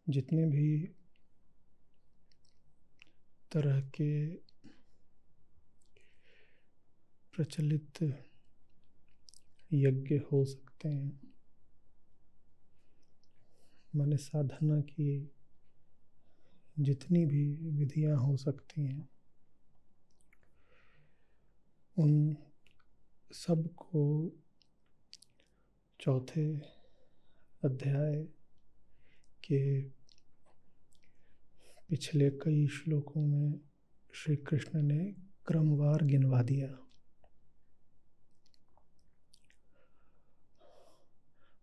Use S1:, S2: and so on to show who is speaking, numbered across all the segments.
S1: जितने भी तरह के प्रचलित यज्ञ हो सकते हैं, माने साधना की जितनी भी विधियां हो सकती हैं, उन सब को चौथे अध्याय के पिछले कई श्लोकों में श्री कृष्ण ने क्रमवार गिनवा दिया।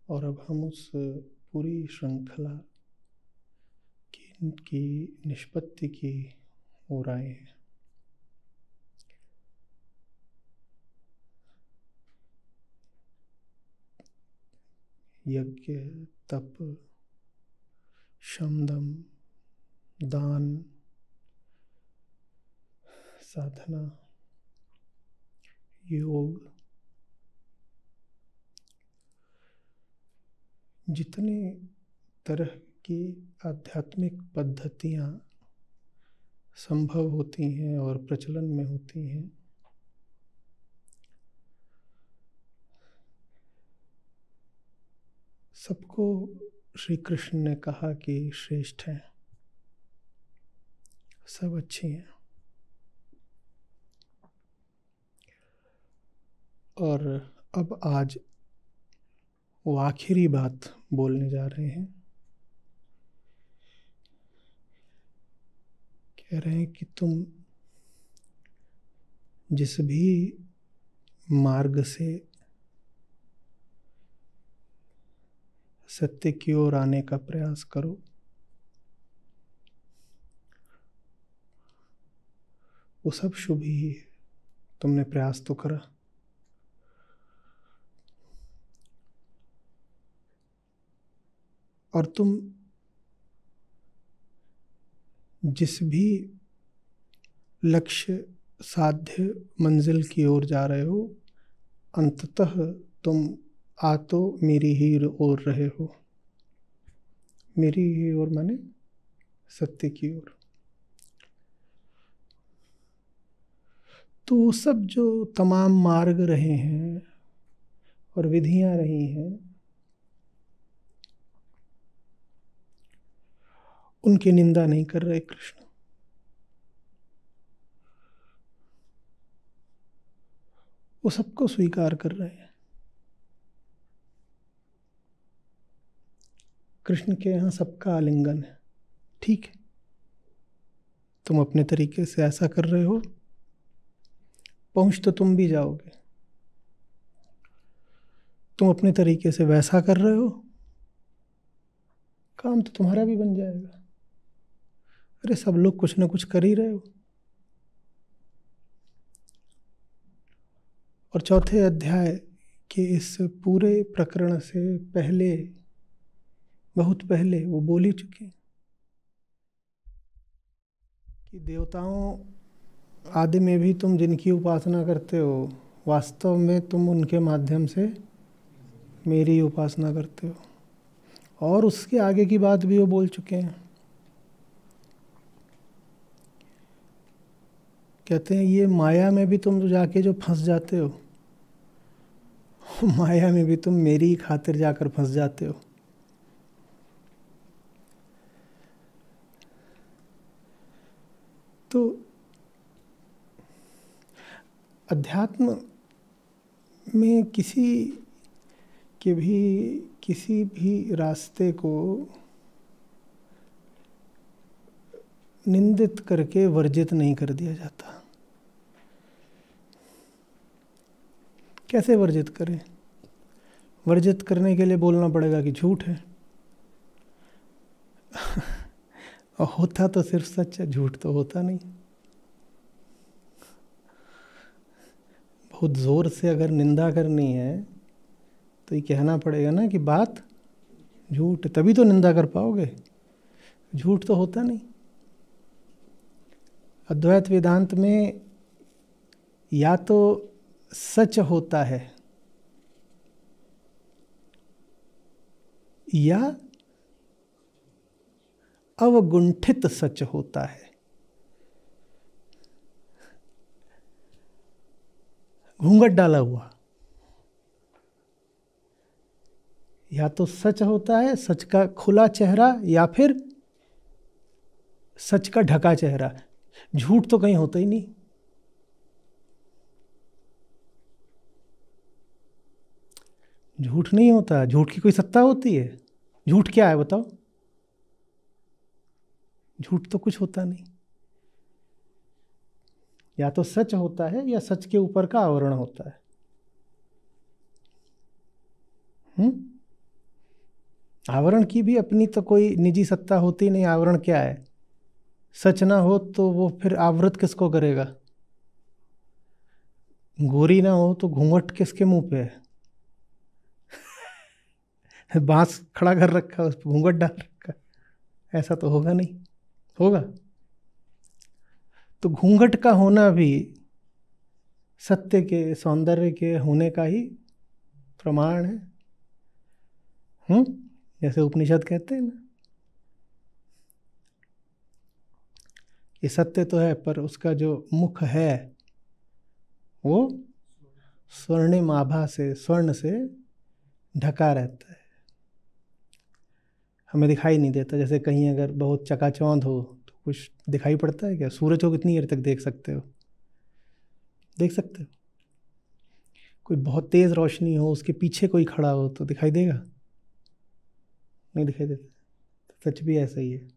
S1: और अब हम उस पूरी श्रृंखला की निष्पत्ति की ओर आए हैं। यज्ञ, तप, शमदम, दान, साधना, योग, जितने तरह की आध्यात्मिक पद्धतियां संभव होती हैं और प्रचलन में होती हैं, सबको श्री कृष्ण ने कहा कि श्रेष्ठ हैं, सब अच्छी हैं। और अब आज वो आखिरी बात बोलने जा रहे हैं। कह रहे हैं कि तुम जिस भी मार्ग से सत्य की ओर आने का प्रयास करो, वो सब शुभ ही है। तुमने प्रयास तो करा। और तुम जिस भी लक्ष्य साध्य मंजिल की ओर जा रहे हो, अंततः तुम आ तो मेरी ही ओर रहे हो। मेरी ही ओर माने सत्य की ओर। तो वो सब जो तमाम मार्ग रहे हैं और विधियां रही हैं, उनकी निंदा नहीं कर रहे कृष्ण। वो सबको स्वीकार कर रहे हैं। कृष्ण के यहाँ सबका आलिंगन है। ठीक है, तुम अपने तरीके से ऐसा कर रहे हो, पहुंच तो तुम भी जाओगे। तुम अपने तरीके से वैसा कर रहे हो, काम तो तुम्हारा भी बन जाएगा। अरे सब लोग कुछ ना कुछ कर ही रहे हो। और चौथे अध्याय के इस पूरे प्रकरण से पहले, बहुत पहले वो बोल ही चुके कि देवताओं आदि में भी तुम जिनकी उपासना करते हो, वास्तव में तुम उनके माध्यम से मेरी उपासना करते हो। और उसके आगे की बात भी वो बोल चुके हैं। कहते हैं ये माया में भी तुम जाके जो फंस जाते हो, माया में भी तुम मेरी ही खातिर जाकर फंस जाते हो। तो अध्यात्म में किसी भी रास्ते को निंदित करके वर्जित नहीं कर दिया जाता। कैसे वर्जित करें? वर्जित करने के लिए बोलना पड़ेगा कि झूठ है। और होता तो सिर्फ सच है, झूठ तो होता नहीं। बहुत जोर से अगर निंदा करनी है तो ये कहना पड़ेगा ना कि बात झूठ है, तभी तो निंदा कर पाओगे। झूठ तो होता नहीं। अद्वैत वेदांत में या तो सच होता है या अवगुंठित सच होता है। घूंघट डाला हुआ, या तो सच होता है, सच का खुला चेहरा, या फिर सच का ढका चेहरा। झूठ तो कहीं होता ही नहीं। झूठ नहीं होता, झूठ की कोई सत्ता होती है? झूठ क्या है बताओ? झूठ तो कुछ होता नहीं। या तो सच होता है या सच के ऊपर का आवरण होता है। आवरण की भी अपनी तो कोई निजी सत्ता होती नहीं। आवरण क्या है? सच ना हो तो वो फिर आवृत किसको करेगा? गोरी ना हो तो घूंघट किसके मुंह पे है? बांस खड़ा कर रखा, उस पर घूंघट डाल रखा, ऐसा तो होगा नहीं। होगा? तो घूंघट का होना भी सत्य के, सौंदर्य के होने का ही प्रमाण है। जैसे उपनिषद कहते हैं ना, ये सत्य तो है पर उसका जो मुख है वो स्वर्णिम आभा से, स्वर्ण से ढका रहता है, हमें दिखाई नहीं देता। जैसे कहीं अगर बहुत चकाचौंध हो तो कुछ दिखाई पड़ता है क्या? सूरज को कितनी देर तक देख सकते हो? देख सकते हो? कोई बहुत तेज रोशनी हो, उसके पीछे कोई खड़ा हो तो दिखाई देगा? नहीं दिखाई देता। सच भी ऐसा ही है,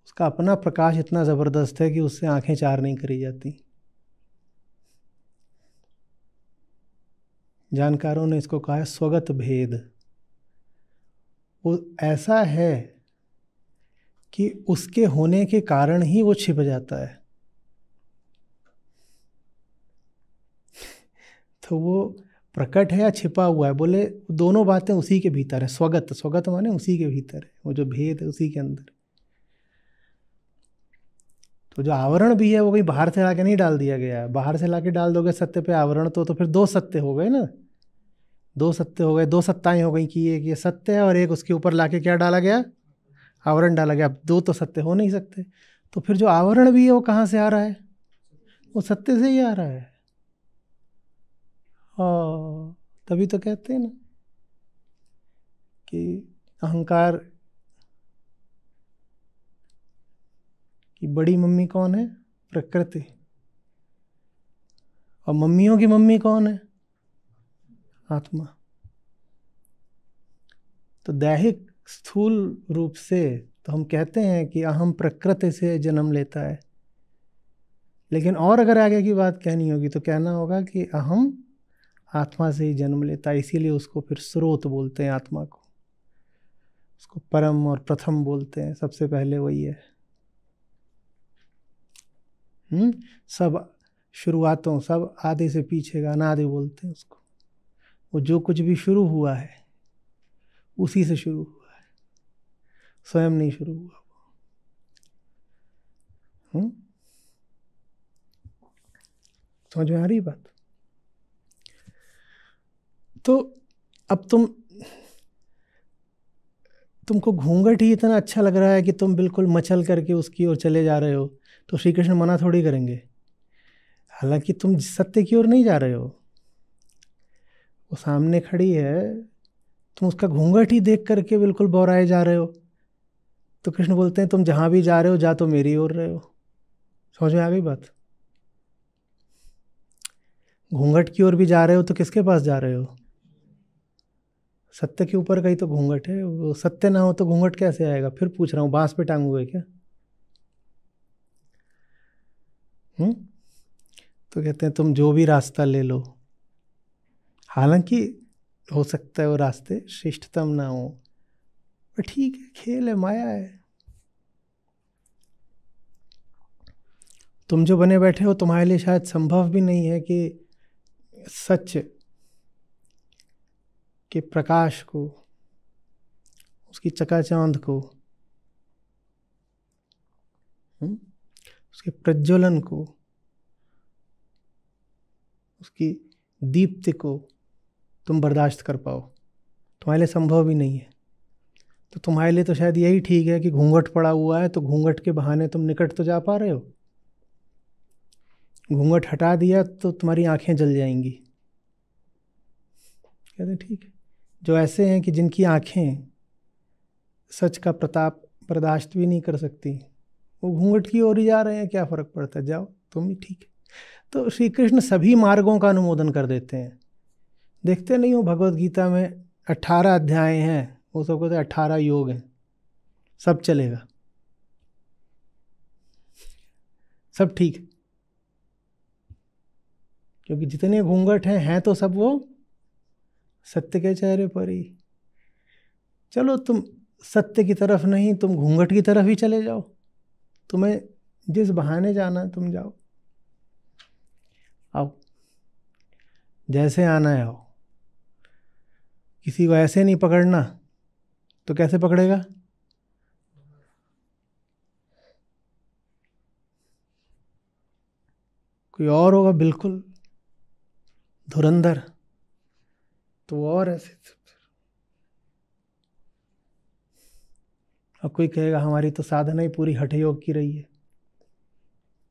S1: उसका अपना प्रकाश इतना जबरदस्त है कि उससे आंखें चार नहीं करी जाती। जानकारों ने इसको कहा है स्वगत भेद। वो ऐसा है कि उसके होने के कारण ही वो छिप जाता है। तो वो प्रकट है या छिपा हुआ है? बोले दोनों बातें उसी के भीतर है। स्वगत, स्वगत माने उसी के भीतर है, वो जो भेद है उसी के अंदर। तो जो आवरण भी है वो कहीं बाहर से लाके नहीं डाल दिया गया है। बाहर से लाके डाल दोगे सत्य पे आवरण तो फिर दो सत्य हो गए ना। दो सत्य हो गए, दो सत्ताएं हो गई कि एक ये सत्य है और एक उसके ऊपर लाके क्या डाला गया? आवरण डाला गया। अब दो तो सत्य हो नहीं सकते। तो फिर जो आवरण भी है वो कहाँ से आ रहा है? वो सत्य से ही आ रहा है। और तभी तो कहते हैं ना कि अहंकार की बड़ी मम्मी कौन है? प्रकृति। और मम्मियों की मम्मी कौन है? आत्मा। तो दैहिक स्थूल रूप से तो हम कहते हैं कि अहम प्रकृति से जन्म लेता है, लेकिन और अगर आगे की बात कहनी होगी तो कहना होगा कि अहम आत्मा से ही जन्म लेता है। इसीलिए उसको फिर स्रोत बोलते हैं आत्मा को, उसको परम और प्रथम बोलते हैं। सबसे पहले वही है। सब शुरुआतों, सब आधे से पीछे का अनादि बोलते हैं उसको। वो जो कुछ भी शुरू हुआ है उसी से शुरू हुआ है, स्वयं नहीं शुरू हुआ। समझ में आ रही बात? तो अब तुमको घूंघट ही इतना अच्छा लग रहा है कि तुम बिल्कुल मचल करके उसकी ओर चले जा रहे हो, तो श्री कृष्ण मना थोड़ी करेंगे। हालांकि तुम सत्य की ओर नहीं जा रहे हो, वो सामने खड़ी है, तुम उसका घूंघट ही देख करके बिल्कुल बौराए जा रहे हो। तो कृष्ण बोलते हैं तुम जहां भी जा रहे हो जा तो मेरी ओर रहे हो। समझ में आ गई बात? घूंघट की ओर भी जा रहे हो तो किसके पास जा रहे हो? सत्य के ऊपर का ही तो घूंघट है। वो सत्य ना हो तो घूंघट कैसे आएगा? फिर पूछ रहा हूँ, बांस पे टांग हुए क्या? तो कहते हैं तुम जो भी रास्ता ले लो, हालांकि हो सकता है वो रास्ते श्रेष्ठतम ना हो, पर ठीक है, खेल है, माया है। तुम जो बने बैठे हो तुम्हारे लिए शायद संभव भी नहीं है कि सच के प्रकाश को, उसकी चकाचौंध को, उसके प्रज्वलन को, उसकी दीप्ति को तुम बर्दाश्त कर पाओ। तुम्हारे लिए संभव भी नहीं है। तो तुम्हारे लिए तो शायद यही ठीक है कि घूंघट पड़ा हुआ है, तो घूंघट के बहाने तुम निकट तो जा पा रहे हो। घूंघट हटा दिया तो तुम्हारी आंखें जल जाएंगी। कहते ठीक है। जो ऐसे हैं कि जिनकी आंखें सच का प्रताप बर्दाश्त भी नहीं कर सकती, वो घूंघट की ओर ही जा रहे हैं, क्या फर्क पड़ता है, जाओ तुम ही ठीक है। तो श्री कृष्ण सभी मार्गों का अनुमोदन कर देते हैं। देखते नहीं हो भगवत गीता में 18 अध्याय हैं, वो सब कहते हैं 18 योग हैं, सब चलेगा, सब ठीक है। क्योंकि जितने घूंघट हैं तो सब वो सत्य के चेहरे पर ही। चलो तुम सत्य की तरफ नहीं, तुम घूंघट की तरफ ही चले जाओ, तुम्हें जिस बहाने जाना है तुम जाओ, आओ जैसे आना है आओ। किसी को ऐसे नहीं पकड़ना तो कैसे पकड़ेगा? कोई और होगा बिल्कुल धुरंधर, तो वो और ऐसे। अब कोई कहेगा हमारी तो साधना ही पूरी हठ योग की रही है,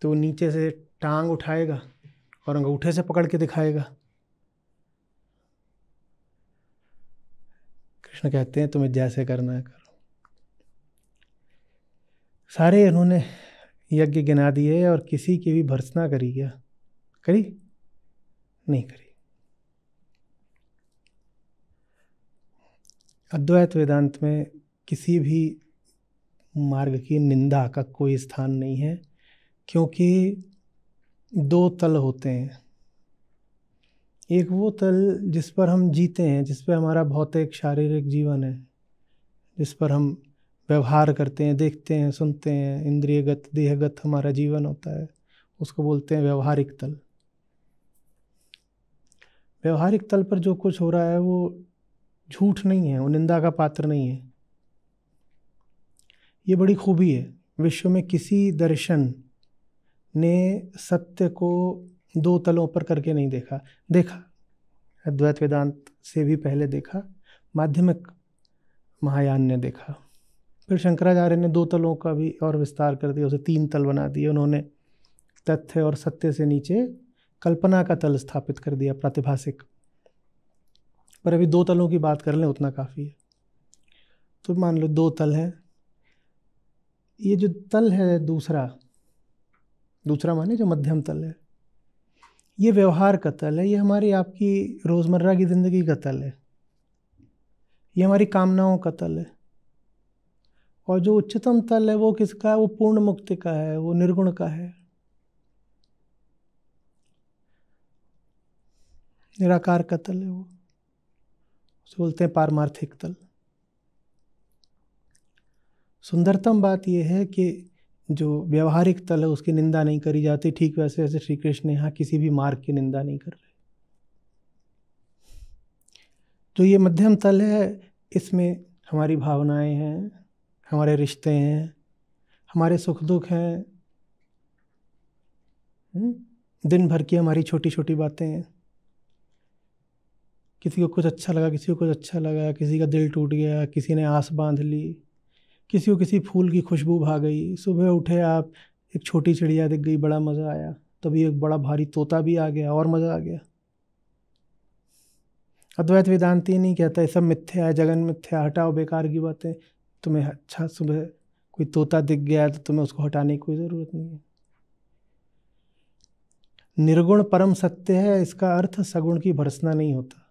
S1: तो नीचे से टांग उठाएगा और अंगूठे से पकड़ के दिखाएगा। कृष्ण कहते हैं तुम्हें जैसे करना है करो। सारे इन्होंने यज्ञ गिना दिए और किसी की भी भर्त्सना करी क्या? करी नहीं करी। अद्वैत वेदांत में किसी भी मार्ग की निंदा का कोई स्थान नहीं है, क्योंकि दो तल होते हैं। एक वो तल जिस पर हम जीते हैं, जिस पर हमारा भौतिक शारीरिक जीवन है, जिस पर हम व्यवहार करते हैं, देखते हैं, सुनते हैं, इंद्रियगत देहगत हमारा जीवन होता है, उसको बोलते हैं व्यवहारिक तल। व्यवहारिक तल पर जो कुछ हो रहा है वो झूठ नहीं है, वो निंदा का पात्र नहीं है। ये बड़ी खूबी है। विश्व में किसी दर्शन ने सत्य को दो तलों पर करके नहीं देखा। देखा अद्वैत वेदांत से भी पहले देखा, माध्यमिक महायान ने देखा, फिर शंकराचार्य ने दो तलों का भी और विस्तार कर दिया, उसे तीन तल बना दिए उन्होंने। तथ्य और सत्य से नीचे कल्पना का तल स्थापित कर दिया, प्रातिभासिक। पर अभी दो तलों की बात कर लें उतना काफ़ी है। तो मान लो दो तल है। ये जो तल है दूसरा माने जो मध्यम तल है, ये व्यवहार का तल है, ये हमारी आपकी रोज़मर्रा की ज़िंदगी का तल है, ये हमारी कामनाओं का तल है। और जो उच्चतम तल है वो किसका है? वो पूर्ण मुक्ति का है, वो निर्गुण का है, निराकार का तल है, वो उसे बोलते हैं पारमार्थिक तल। सुंदरतम बात यह है कि जो व्यवहारिक तल है उसकी निंदा नहीं करी जाती, ठीक वैसे वैसे श्री कृष्ण यहाँ किसी भी मार्ग की निंदा नहीं कर रहे। जो ये मध्यम तल है, इसमें हमारी भावनाएं हैं, हमारे रिश्ते हैं, हमारे सुख दुख हैं, दिन भर की हमारी छोटी छोटी बातें हैं। किसी को कुछ अच्छा लगा, किसी को कुछ अच्छा लगा, किसी का दिल टूट गया, किसी ने आस बांध ली, किसी को किसी फूल की खुशबू भा गई। सुबह उठे आप, एक छोटी चिड़िया दिख गई, बड़ा मज़ा आया, तभी एक बड़ा भारी तोता भी आ गया और मज़ा आ गया। अद्वैत वेदांती नहीं कहता ये सब मिथ्या है, जगन मिथ्या, हटाओ बेकार की बातें। तुम्हें अच्छा सुबह कोई तोता दिख गया तो तुम्हें उसको हटाने की कोई ज़रूरत नहीं है। निर्गुण परम सत्य है, इसका अर्थ सगुण की भर्त्सना नहीं होता।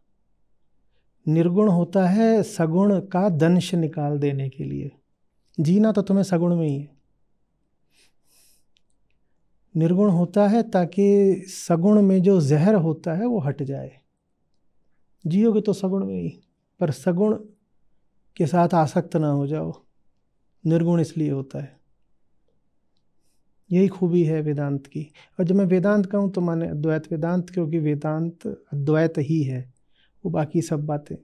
S1: निर्गुण होता है सगुण का दंश निकाल देने के लिए। जीना तो तुम्हें सगुण में ही है। निर्गुण होता है ताकि सगुण में जो जहर होता है वो हट जाए। जियोगे तो सगुण में ही, पर सगुण के साथ आसक्त ना हो जाओ। निर्गुण इसलिए होता है, यही खूबी है वेदांत की। और जब मैं वेदांत कहूँ तो माने अद्वैत वेदांत, क्योंकि वेदांत अद्वैत ही है, वो बाकी सब बातें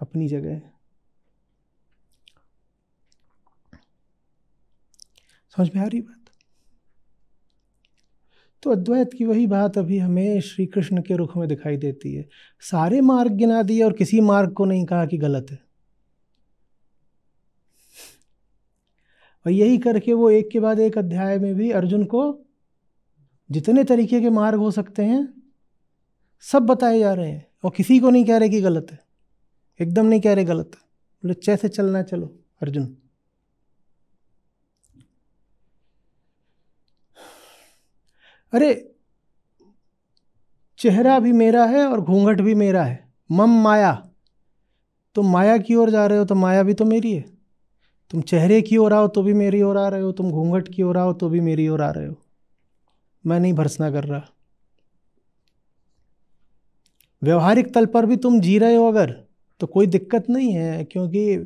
S1: अपनी जगह है। समझ में आ रही बात? तो अद्वैत की वही बात अभी हमें श्री कृष्ण के रुख में दिखाई देती है। सारे मार्ग गिना दिए और किसी मार्ग को नहीं कहा कि गलत है। और यही करके वो एक के बाद एक अध्याय में भी अर्जुन को जितने तरीके के मार्ग हो सकते हैं सब बताए जा रहे हैं, और किसी को नहीं कह रहे कि गलत है, एकदम नहीं कह रहे गलत है। बोले जैसे चलना चलो अर्जुन। अरे चेहरा भी मेरा है और घूंघट भी मेरा है, मम माया। तुम माया की ओर जा रहे हो तो माया भी तो मेरी है। तुम चेहरे की ओर आओ तो भी मेरी ओर आ रहे हो, तुम घूंघट की ओर आओ तो भी मेरी ओर आ रहे हो। मैं नहीं भर्सना कर रहा। व्यवहारिक तल पर भी तुम जी रहे हो अगर, तो कोई दिक्कत नहीं है, क्योंकि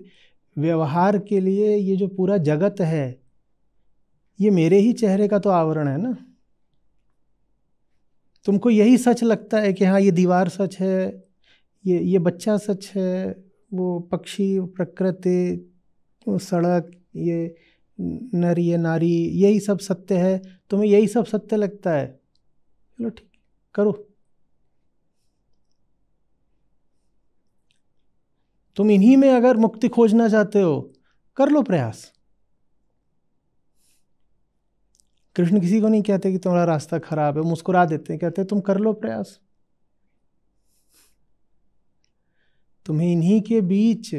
S1: व्यवहार के लिए ये जो पूरा जगत है ये मेरे ही चेहरे का तो आवरण है ना। तुमको यही सच लगता है कि हाँ ये दीवार सच है, ये बच्चा सच है, वो पक्षी, प्रकृति, वो सड़क, ये नर, ये नारी, यही सब सत्य है। तुम्हें यही सब सत्य लगता है, चलो ठीक करो। तुम इन्हीं में अगर मुक्ति खोजना चाहते हो कर लो प्रयास। कृष्ण किसी को नहीं कहते कि तुम्हारा रास्ता खराब है, मुस्कुरा देते हैं, कहते हैं तुम कर लो प्रयास। तुम्हें इन्हीं के बीच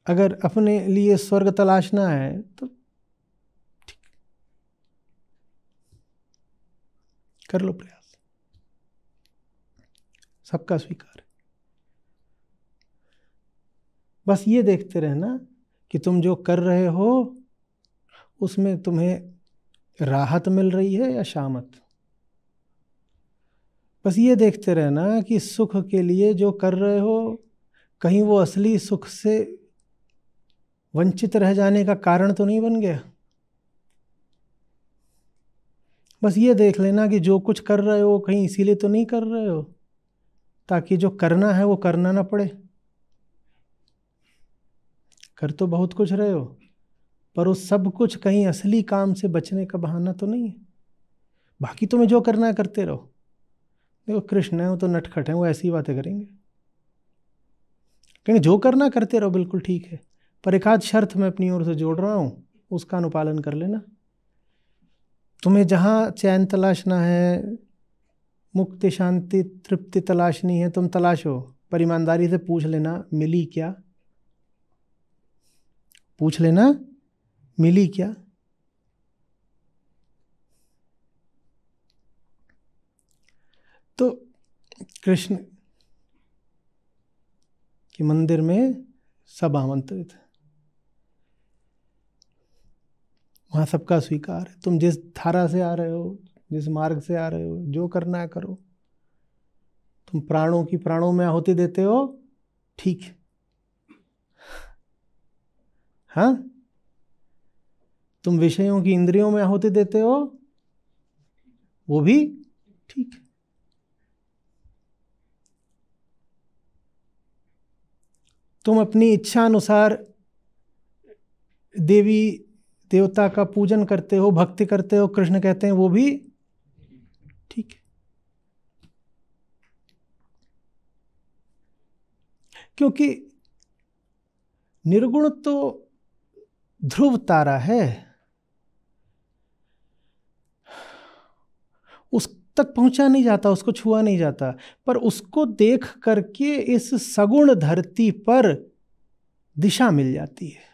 S1: अगर अपने लिए स्वर्ग तलाशना है तो ठीक, कर लो प्रयास, सबका स्वीकार है। बस ये देखते रहना कि तुम जो कर रहे हो उसमें तुम्हें राहत मिल रही है या शामत। बस ये देखते रहना कि सुख के लिए जो कर रहे हो कहीं वो असली सुख से वंचित रह जाने का कारण तो नहीं बन गया। बस ये देख लेना कि जो कुछ कर रहे हो कहीं इसीलिए तो नहीं कर रहे हो ताकि जो करना है वो करना ना पड़े। कर तो बहुत कुछ रहे हो, पर वो सब कुछ कहीं असली काम से बचने का बहाना तो नहीं है। बाकी तुम्हें जो करना है करते रहो। देखो कृष्ण है, वो तो नटखट है, वो ऐसी बातें करेंगे, कहेंगे जो करना करते रहो, बिल्कुल ठीक है, पर एक आध शर्त मैं अपनी ओर से जोड़ रहा हूँ, उसका अनुपालन कर लेना। तुम्हें जहाँ चैन तलाशना है, मुक्ति, शांति, तृप्ति तलाशनी है, तुम तलाशो, पर ईमानदारी से पूछ लेना मिली क्या। पूछ लेना मिली क्या। तो कृष्ण के मंदिर में सब आमंत्रित है, वहाँ सबका स्वीकार है। तुम जिस धारा से आ रहे हो, जिस मार्ग से आ रहे हो, जो करना है करो। तुम प्राणों की प्राणों में आहुति देते हो, ठीक है, हाँ। तुम विषयों की इंद्रियों में आहुति देते हो, वो भी ठीक है। तुम अपनी इच्छा अनुसार देवी देवता का पूजन करते हो, भक्ति करते हो, कृष्ण कहते हैं वो भी ठीक है। क्योंकि निर्गुण तो ध्रुव तारा है, उस तक पहुंचा नहीं जाता, उसको छुआ नहीं जाता, पर उसको देख करके इस सगुण धरती पर दिशा मिल जाती है।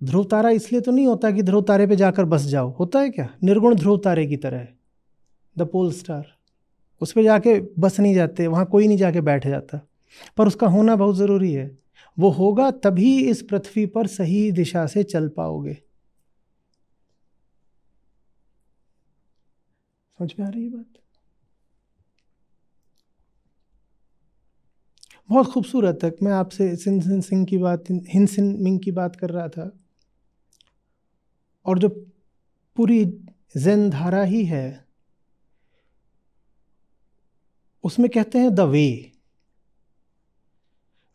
S1: ध्रुव तारा इसलिए तो नहीं होता कि ध्रुव तारे पे जाकर बस जाओ, होता है क्या? निर्गुण ध्रुव तारे की तरह है, द पोल स्टार, उस पे जाके बस नहीं जाते, वहां कोई नहीं जाके बैठ जाता, पर उसका होना बहुत जरूरी है। वो होगा तभी इस पृथ्वी पर सही दिशा से चल पाओगे। समझ में आ रही है बात? बहुत खूबसूरत है। मैं आपसे हिंद सिंह की बात, हिंद सिंह मिंग की बात कर रहा था, और जो पूरी ज़ेन धारा ही है उसमें कहते हैं द वे।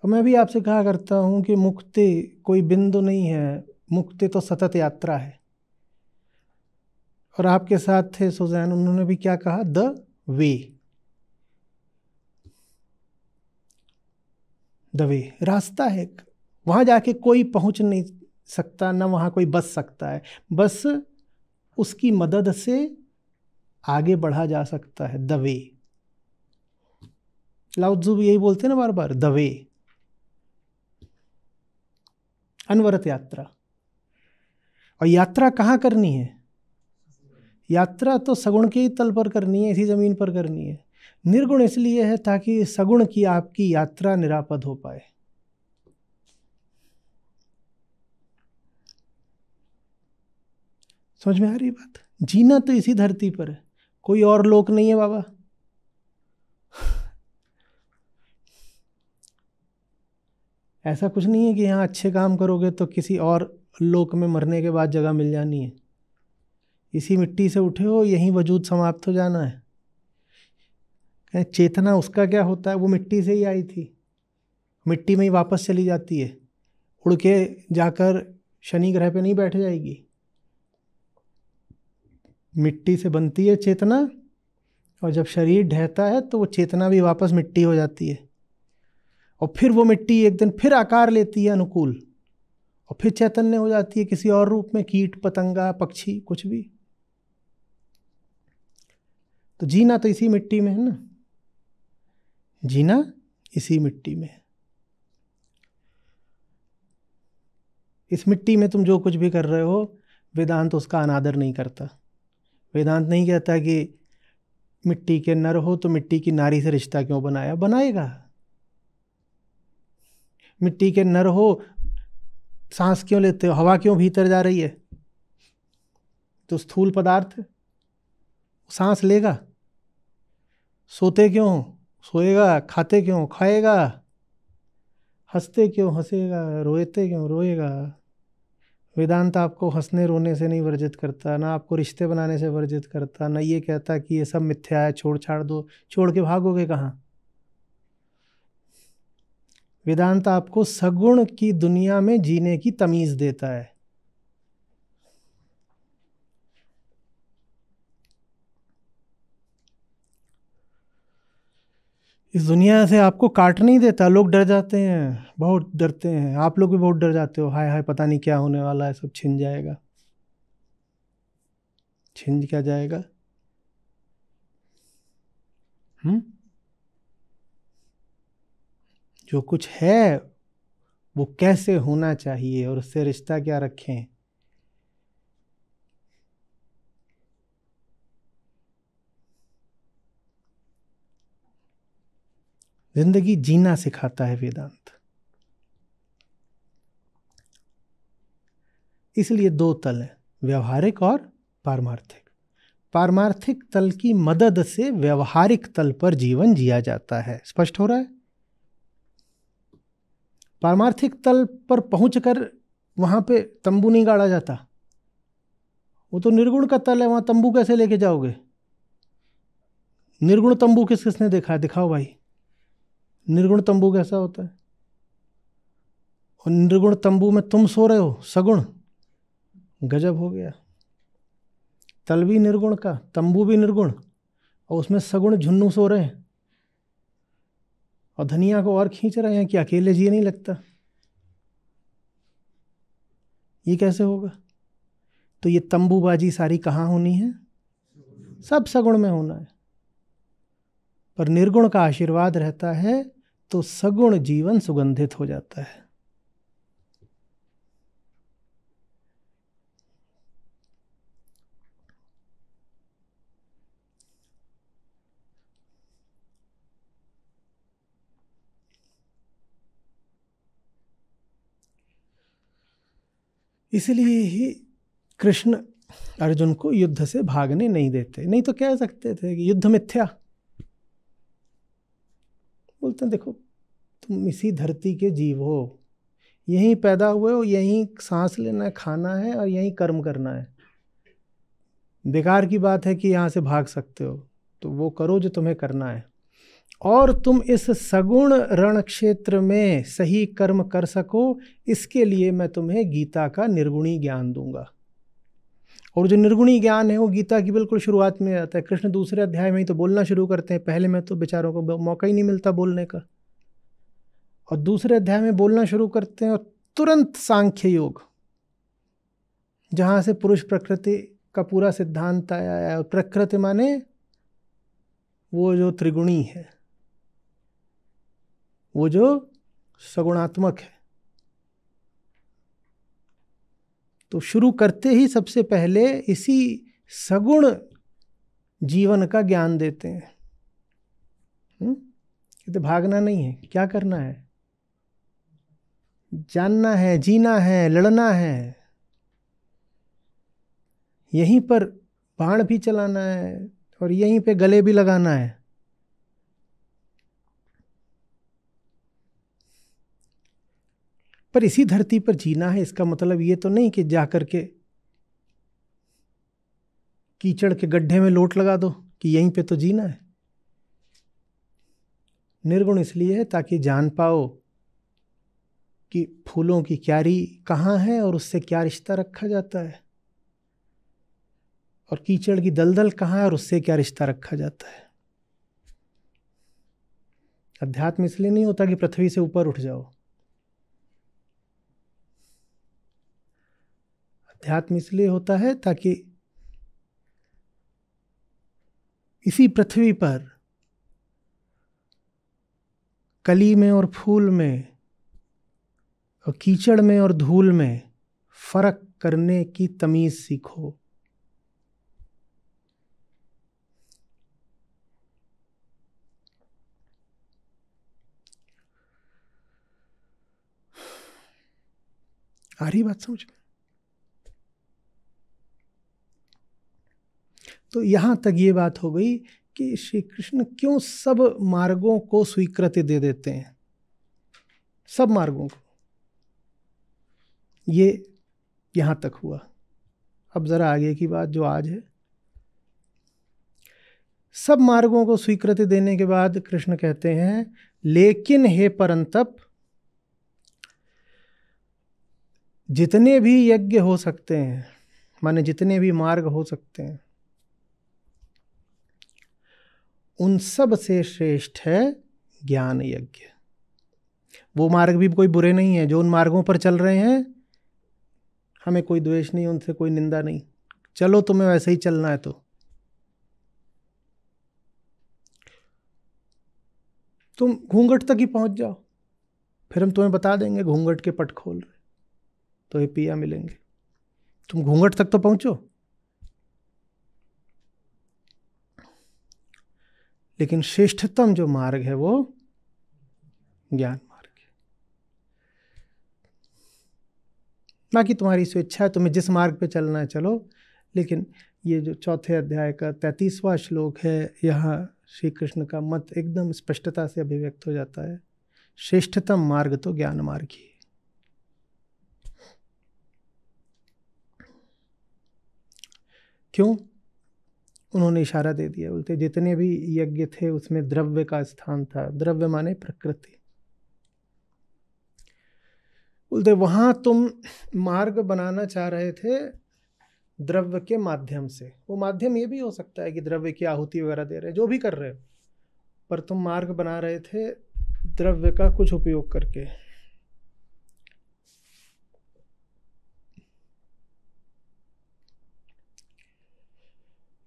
S1: और मैं भी आपसे कहा करता हूं कि मुक्ति कोई बिंदु नहीं है, मुक्ति तो सतत यात्रा है। और आपके साथ थे सुजैन, उन्होंने भी क्या कहा? The way. द वे रास्ता है, वहां जाके कोई पहुंच नहीं सकता, ना वहां कोई बच सकता है, बस उसकी मदद से आगे बढ़ा जा सकता है। द वे, लाओ त्ज़ु भी यही बोलते हैं ना बार बार, द वे, अनवरत यात्रा। और यात्रा कहाँ करनी है? यात्रा तो सगुण के ही तल पर करनी है, इसी जमीन पर करनी है। निर्गुण इसलिए है ताकि सगुण की आपकी यात्रा निरापद हो पाए। समझ में आ रही बात? जीना तो इसी धरती पर है, कोई और लोक नहीं है बाबा। ऐसा कुछ नहीं है कि यहाँ अच्छे काम करोगे तो किसी और लोक में मरने के बाद जगह मिल जानी है। इसी मिट्टी से उठे हो, यहीं वजूद समाप्त हो जाना है। चेतना उसका क्या होता है? वो मिट्टी से ही आई थी, मिट्टी में ही वापस चली जाती है, उड़ के जाकर शनि ग्रह पे नहीं बैठ जाएगी। मिट्टी से बनती है चेतना, और जब शरीर ढहता है तो वो चेतना भी वापस मिट्टी हो जाती है, और फिर वो मिट्टी एक दिन फिर आकार लेती है अनुकूल, और फिर चैतन्य हो जाती है किसी और रूप में, कीट पतंगा पक्षी कुछ भी। तो जीना तो इसी मिट्टी में है ना, जीना इसी मिट्टी में है। इस मिट्टी में तुम जो कुछ भी कर रहे हो, वेदांत उसका अनादर नहीं करता। वेदांत नहीं कहता कि मिट्टी के नर हो तो मिट्टी की नारी से रिश्ता क्यों बनाया, बनाएगा। मिट्टी के नर हो, सांस क्यों लेते हो, हवा क्यों भीतर जा रही है? तो स्थूल पदार्थ सांस लेगा। सोते क्यों, सोएगा। खाते क्यों, खाएगा। हंसते क्यों, हंसेगा। रोते क्यों, रोएगा। वेदांत आपको हंसने रोने से नहीं वर्जित करता, ना आपको रिश्ते बनाने से वर्जित करता, ना ये कहता कि ये सब मिथ्या है, छोड़ छाड़ दो। छोड़ के भागोगे कहाँ? वेदांत आपको सगुण की दुनिया में जीने की तमीज देता है। इस दुनिया से आपको काट नहीं देता। लोग डर जाते हैं, बहुत डरते हैं। आप लोग भी बहुत डर जाते हो, हाय हाय पता नहीं क्या होने वाला है, सब छिन जाएगा। छिन क्या जाएगा? जो कुछ है वो कैसे होना चाहिए और उससे रिश्ता क्या रखें। जिंदगी जीना सिखाता है वेदांत। इसलिए दो तल है, व्यवहारिक और पारमार्थिक। पारमार्थिक तल की मदद से व्यवहारिक तल पर जीवन जिया जाता है। स्पष्ट हो रहा है? पारमार्थिक तल पर पहुंचकर वहां पे तंबू नहीं गाड़ा जाता। वो तो निर्गुण का तल है, वहां तंबू कैसे लेके जाओगे? निर्गुण तंबू किसने देखा है? दिखाओ भाई, निर्गुण तंबू कैसा होता है? और निर्गुण तंबू में तुम सो रहे हो, सगुण, गजब हो गया। तल भी निर्गुण का, तंबू भी निर्गुण, और उसमें सगुण झुन्नू सो रहे हैं, और धनिया को और खींच रहे हैं कि अकेले जी नहीं लगता। ये कैसे होगा? तो ये तंबूबाजी सारी कहाँ होनी है? सब सगुण में होना है। पर निर्गुण का आशीर्वाद रहता है तो सगुण जीवन सुगंधित हो जाता है। इसलिए ही कृष्ण अर्जुन को युद्ध से भागने नहीं देते। नहीं तो कह सकते थे कि युद्ध मिथ्या। बोलते हैं देखो, तुम इसी धरती के जीव हो, यहीं पैदा हुए हो, यहीं सांस लेना है, खाना है, और यहीं कर्म करना है। बेकार की बात है कि यहाँ से भाग सकते हो, तो वो करो जो तुम्हें करना है। और तुम इस सगुण रण क्षेत्र में सही कर्म कर सको, इसके लिए मैं तुम्हें गीता का निर्गुणी ज्ञान दूंगा। और जो निर्गुणी ज्ञान है वो गीता की बिल्कुल शुरुआत में आता है। कृष्ण दूसरे अध्याय में ही तो बोलना शुरू करते हैं, पहले में तो बेचारों को मौका ही नहीं मिलता बोलने का, और दूसरे अध्याय में बोलना शुरू करते हैं, और तुरंत सांख्य योग, जहां से पुरुष प्रकृति का पूरा सिद्धांत आया है। और प्रकृति माने वो जो त्रिगुणी है, वो जो सगुणात्मक है। तो शुरू करते ही सबसे पहले इसी सगुण जीवन का ज्ञान देते हैं। तो भागना नहीं है, क्या करना है, जानना है, जीना है, लड़ना है, यहीं पर बाण भी चलाना है और यहीं पे गले भी लगाना है। पर इसी धरती पर जीना है, इसका मतलब ये तो नहीं कि जाकर के कीचड़ के गड्ढे में लोट लगा दो कि यहीं पे तो जीना है। निर्गुण इसलिए है ताकि जान पाओ कि फूलों की क्यारी कहाँ है और उससे क्या रिश्ता रखा जाता है, और कीचड़ की दलदल कहाँ है और उससे क्या रिश्ता रखा जाता है। अध्यात्म इसलिए नहीं होता कि पृथ्वी से ऊपर उठ जाओ, अध्यात्म इसलिए होता है ताकि इसी पृथ्वी पर कली में और फूल में और कीचड़ में और धूल में फर्क करने की तमीज सीखो। आ रही बात समझ में? तो यहां तक ये बात हो गई कि श्री कृष्ण क्यों सब मार्गों को स्वीकृति दे देते हैं, सब मार्गों को। ये यहां तक हुआ। अब जरा आगे की बात जो आज है। सब मार्गों को स्वीकृति देने के बाद कृष्ण कहते हैं, लेकिन हे परंतप, जितने भी यज्ञ हो सकते हैं, माने जितने भी मार्ग हो सकते हैं, उन सब से श्रेष्ठ है ज्ञान यज्ञ। वो मार्ग भी कोई बुरे नहीं है, जो उन मार्गों पर चल रहे हैं, हमें कोई द्वेष नहीं, उनसे कोई निंदा नहीं। चलो, तुम्हें वैसे ही चलना है तो तुम घूंघट तक ही पहुंच जाओ, फिर हम तुम्हें बता देंगे घूंघट के पट खोल रहे तो ये पिया मिलेंगे। तुम घूंघट तक तो पहुंचो, लेकिन श्रेष्ठतम जो मार्ग है वो ज्ञान मार्ग है। बाकी तुम्हारी स्वेच्छा है, तुम्हें जिस मार्ग पे चलना है चलो। लेकिन ये जो चौथे अध्याय का 33वां श्लोक है, यहाँ श्री कृष्ण का मत एकदम स्पष्टता से अभिव्यक्त हो जाता है। श्रेष्ठतम मार्ग तो ज्ञान मार्ग ही है। क्यों? उन्होंने इशारा दे दिया, बोलते जितने भी यज्ञ थे उसमें द्रव्य का स्थान था। द्रव्य माने प्रकृति। बोलते वहां तुम मार्ग बनाना चाह रहे थे द्रव्य के माध्यम से। वो माध्यम ये भी हो सकता है कि द्रव्य की आहुति वगैरह दे रहे, जो भी कर रहे हो, पर तुम मार्ग बना रहे थे द्रव्य का कुछ उपयोग करके।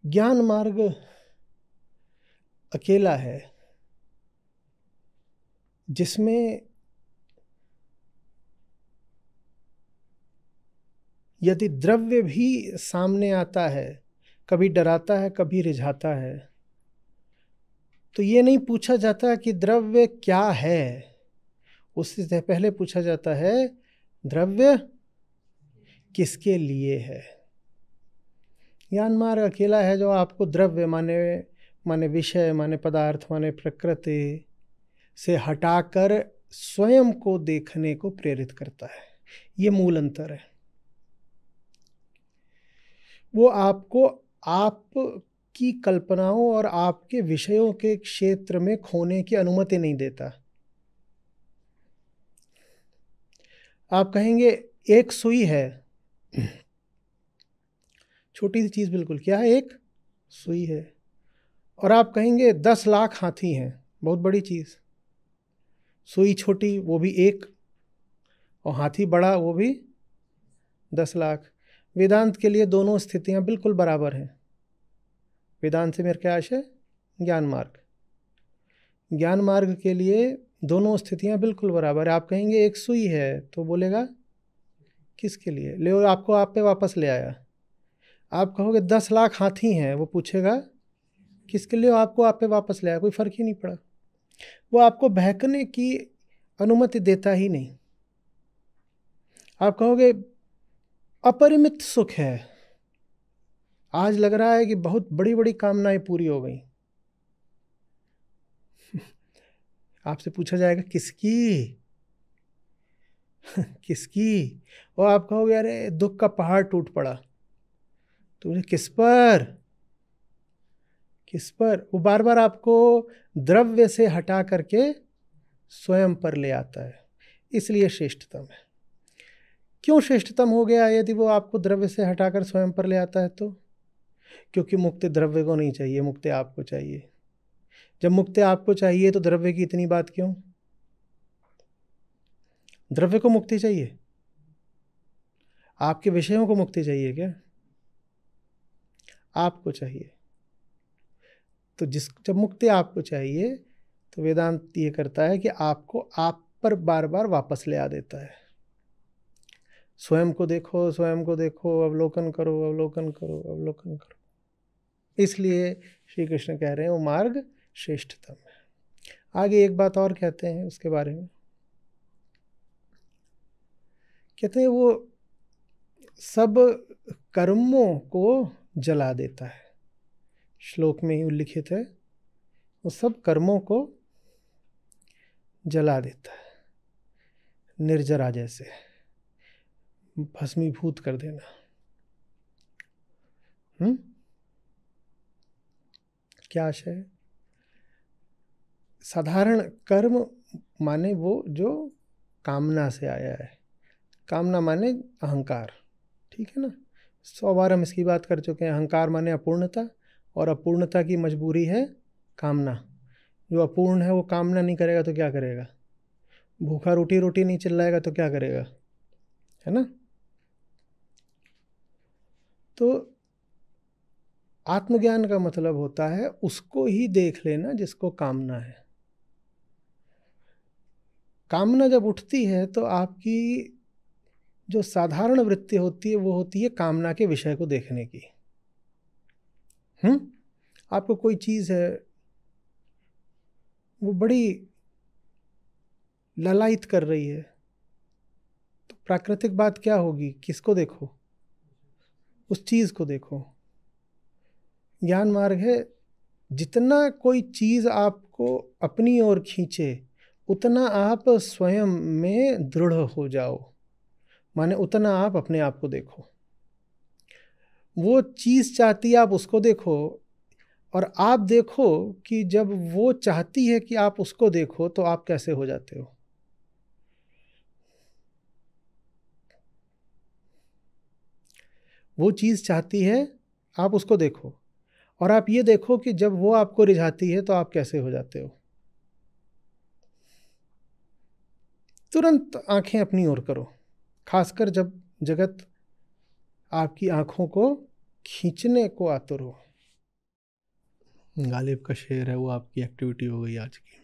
S1: ज्ञान मार्ग अकेला है जिसमें यदि द्रव्य भी सामने आता है, कभी डराता है, कभी रिझाता है, तो ये नहीं पूछा जाता कि द्रव्य क्या है, उससे पहले पूछा जाता है द्रव्य किसके लिए है। ज्ञान मार्ग अकेला है जो आपको द्रव्य माने विषय, माने पदार्थ, माने प्रकृति से हटाकर स्वयं को देखने को प्रेरित करता है। ये मूल अंतर है। वो आपको आपकी कल्पनाओं और आपके विषयों के क्षेत्र में खोने की अनुमति नहीं देता। आप कहेंगे एक सुई है, छोटी सी चीज़ बिल्कुल, क्या है? एक सुई है। और आप कहेंगे 10 लाख हाथी हैं, बहुत बड़ी चीज़। सुई छोटी, वो भी एक, और हाथी बड़ा, वो भी 10 लाख। वेदांत के लिए दोनों स्थितियां बिल्कुल बराबर हैं। वेदांत से मेरा क्या आशय? ज्ञान मार्ग। ज्ञान मार्ग के लिए दोनों स्थितियां बिल्कुल बराबर है। आप कहेंगे एक सुई है, तो बोलेगा किसके लिए? ले आपको आप पे वापस ले आया। आप कहोगे 10 लाख हाथी हैं, वो पूछेगा किसके लिए? आपको आप पे वापस ले आया, कोई फर्क ही नहीं पड़ा। वो आपको बहकने की अनुमति देता ही नहीं। आप कहोगे अपरिमित सुख है, आज लग रहा है कि बहुत बड़ी बड़ी कामनाएं पूरी हो गई। आपसे पूछा जाएगा किसकी? किसकी? और आप कहोगे अरे दुख का पहाड़ टूट पड़ा। तो किस पर? किस पर? वो बार बार आपको द्रव्य से हटा करके स्वयं पर ले आता है, इसलिए श्रेष्ठतम है। क्यों श्रेष्ठतम हो गया यदि वो आपको द्रव्य से हटाकर स्वयं पर ले आता है? तो क्योंकि मुक्ति द्रव्य को नहीं चाहिए, मुक्ति आपको चाहिए। जब मुक्ति आपको चाहिए तो द्रव्य की इतनी बात क्यों? द्रव्य को मुक्ति चाहिए? आपके विषयों को मुक्ति चाहिए क्या? आपको चाहिए। तो जब मुक्ति आपको चाहिए तो वेदांत ये करता है कि आपको आप पर बार बार वापस ले आ देता है। स्वयं को देखो, स्वयं को देखो, अवलोकन करो, अवलोकन करो, अवलोकन करो। इसलिए श्री कृष्ण कह रहे हैं वो मार्ग श्रेष्ठतम है। आगे एक बात और कहते हैं उसके बारे में, कहते हैं वो सब कर्मों को जला देता है। श्लोक में ही उल्लिखित है, वो सब कर्मों को जला देता है, निर्जरा जैसे भस्मीभूत कर देना। क्या आशय है? साधारण कर्म माने वो जो कामना से आया है। कामना माने अहंकार, ठीक है ना? 100 बार हम इसकी बात कर चुके हैं। अहंकार माने अपूर्णता, और अपूर्णता की मजबूरी है कामना। जो अपूर्ण है वो कामना नहीं करेगा तो क्या करेगा? भूखा रोटी रोटी नहीं चिल्लाएगा तो क्या करेगा? है ना? तो आत्मज्ञान का मतलब होता है उसको ही देख लेना जिसको कामना है। कामना जब उठती है तो आपकी जो साधारण वृत्ति होती है वो होती है कामना के विषय को देखने की। आपको कोई चीज है वो बड़ी ललायित कर रही है, तो प्राकृतिक बात क्या होगी? किसको देखो? उस चीज को देखो। ज्ञान मार्ग है जितना कोई चीज आपको अपनी ओर खींचे उतना आप स्वयं में दृढ़ हो जाओ, माने उतना आप अपने आप को देखो। वो चीज चाहती है आप उसको देखो, और आप देखो कि जब वो चाहती है कि आप उसको देखो तो आप कैसे हो जाते हो। वो चीज चाहती है आप उसको देखो, और आप ये देखो कि जब वो आपको रिझाती है तो आप कैसे हो जाते हो। तुरंत आंखें अपनी ओर करो, खासकर जब जगत आपकी आंखों को खींचने को आतुर हो। गालिब का शेर है, वो आपकी एक्टिविटी हो गई आज की।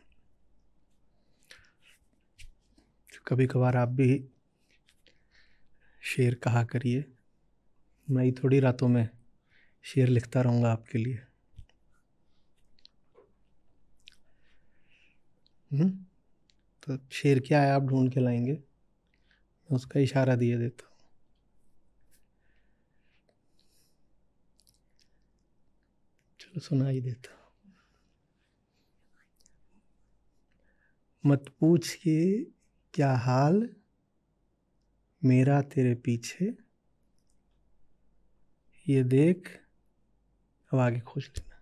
S1: कभी कभार आप भी शेर कहा करिए, मैं ही थोड़ी रातों में शेर लिखता रहूँगा आपके लिए। तो शेर क्या है आप ढूंढ के लाएंगे, मैं उसका इशारा दिए देता हूँ। चलो सुनाई देता हूँ। मत पूछ के क्या हाल मेरा तेरे पीछे, ये देख अब आगे खोज लेना।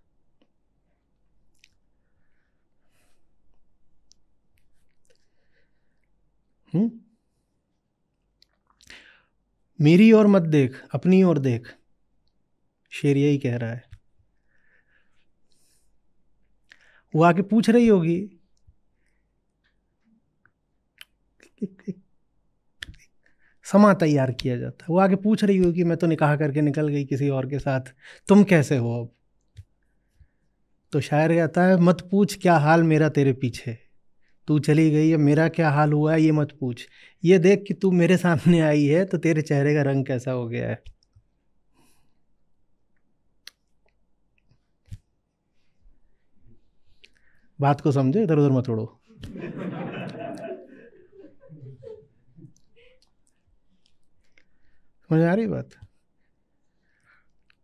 S1: मेरी ओर मत देख, अपनी ओर देख। शेर यही कह रहा है। वो आके पूछ रही होगी, समा तैयार किया जाता है, वो आके पूछ रही होगी मैं तो निकाह करके निकल गई किसी और के साथ, तुम कैसे हो अब? तो शायर कहता है मत पूछ क्या हाल मेरा तेरे पीछे, तू चली गई अब मेरा क्या हाल हुआ है ये मत पूछ, ये देख कि तू मेरे सामने आई है तो तेरे चेहरे का रंग कैसा हो गया है। बात को समझो, इधर उधर मत उड़ो। समझ आ रही बात?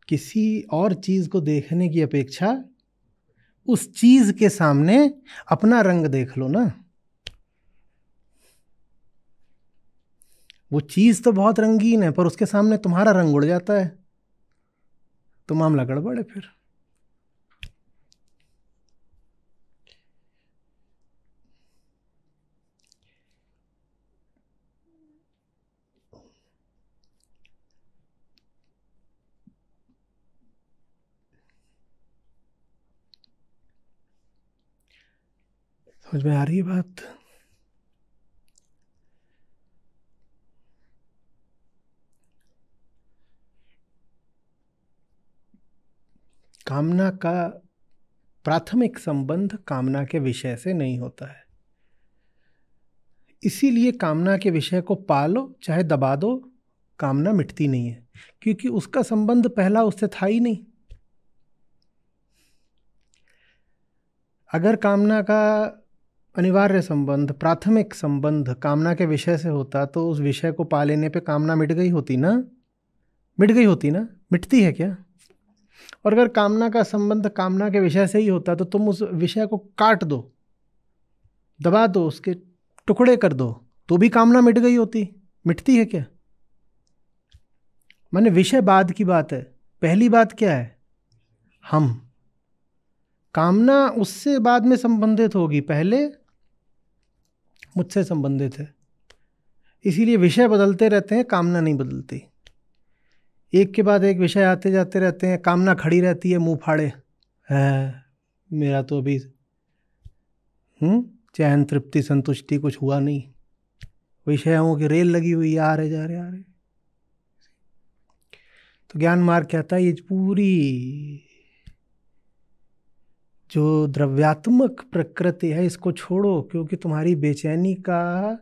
S1: किसी और चीज को देखने की अपेक्षा उस चीज के सामने अपना रंग देख लो ना। वो चीज तो बहुत रंगीन है पर उसके सामने तुम्हारा रंग उड़ जाता है तो मामला गड़बड़ है फिर। समझ में आ रही है बात? कामना का प्राथमिक संबंध कामना के विषय से नहीं होता है, इसीलिए कामना के विषय को पालो चाहे दबा दो, कामना मिटती नहीं है, क्योंकि उसका संबंध पहला उससे था ही नहीं। अगर कामना का अनिवार्य संबंध, प्राथमिक संबंध कामना के विषय से होता तो उस विषय को पा लेने पे कामना मिट गई होती ना, मिट गई होती ना, मिटती है क्या? और अगर कामना का संबंध कामना के विषय से ही होता तो तुम उस विषय को काट दो, दबा दो, उसके टुकड़े कर दो, तो भी कामना मिट गई होती। मिटती है क्या? माने विषय बाद की बात है, पहली बात क्या है? हम। कामना उससे बाद में संबंधित होगी, पहले मुझसे संबंधित है। इसीलिए विषय बदलते रहते हैं, कामना नहीं बदलती। एक के बाद एक विषय आते जाते रहते हैं, कामना खड़ी रहती है मुंह फाड़े, है मेरा तो अभी चैन तृप्ति संतुष्टि कुछ हुआ नहीं, विषयों की रेल लगी हुई आ रहे जा रहे आ रहे। तो ज्ञान मार्ग कहता है ये पूरी जो द्रव्यात्मक प्रकृति है इसको छोड़ो, क्योंकि तुम्हारी बेचैनी का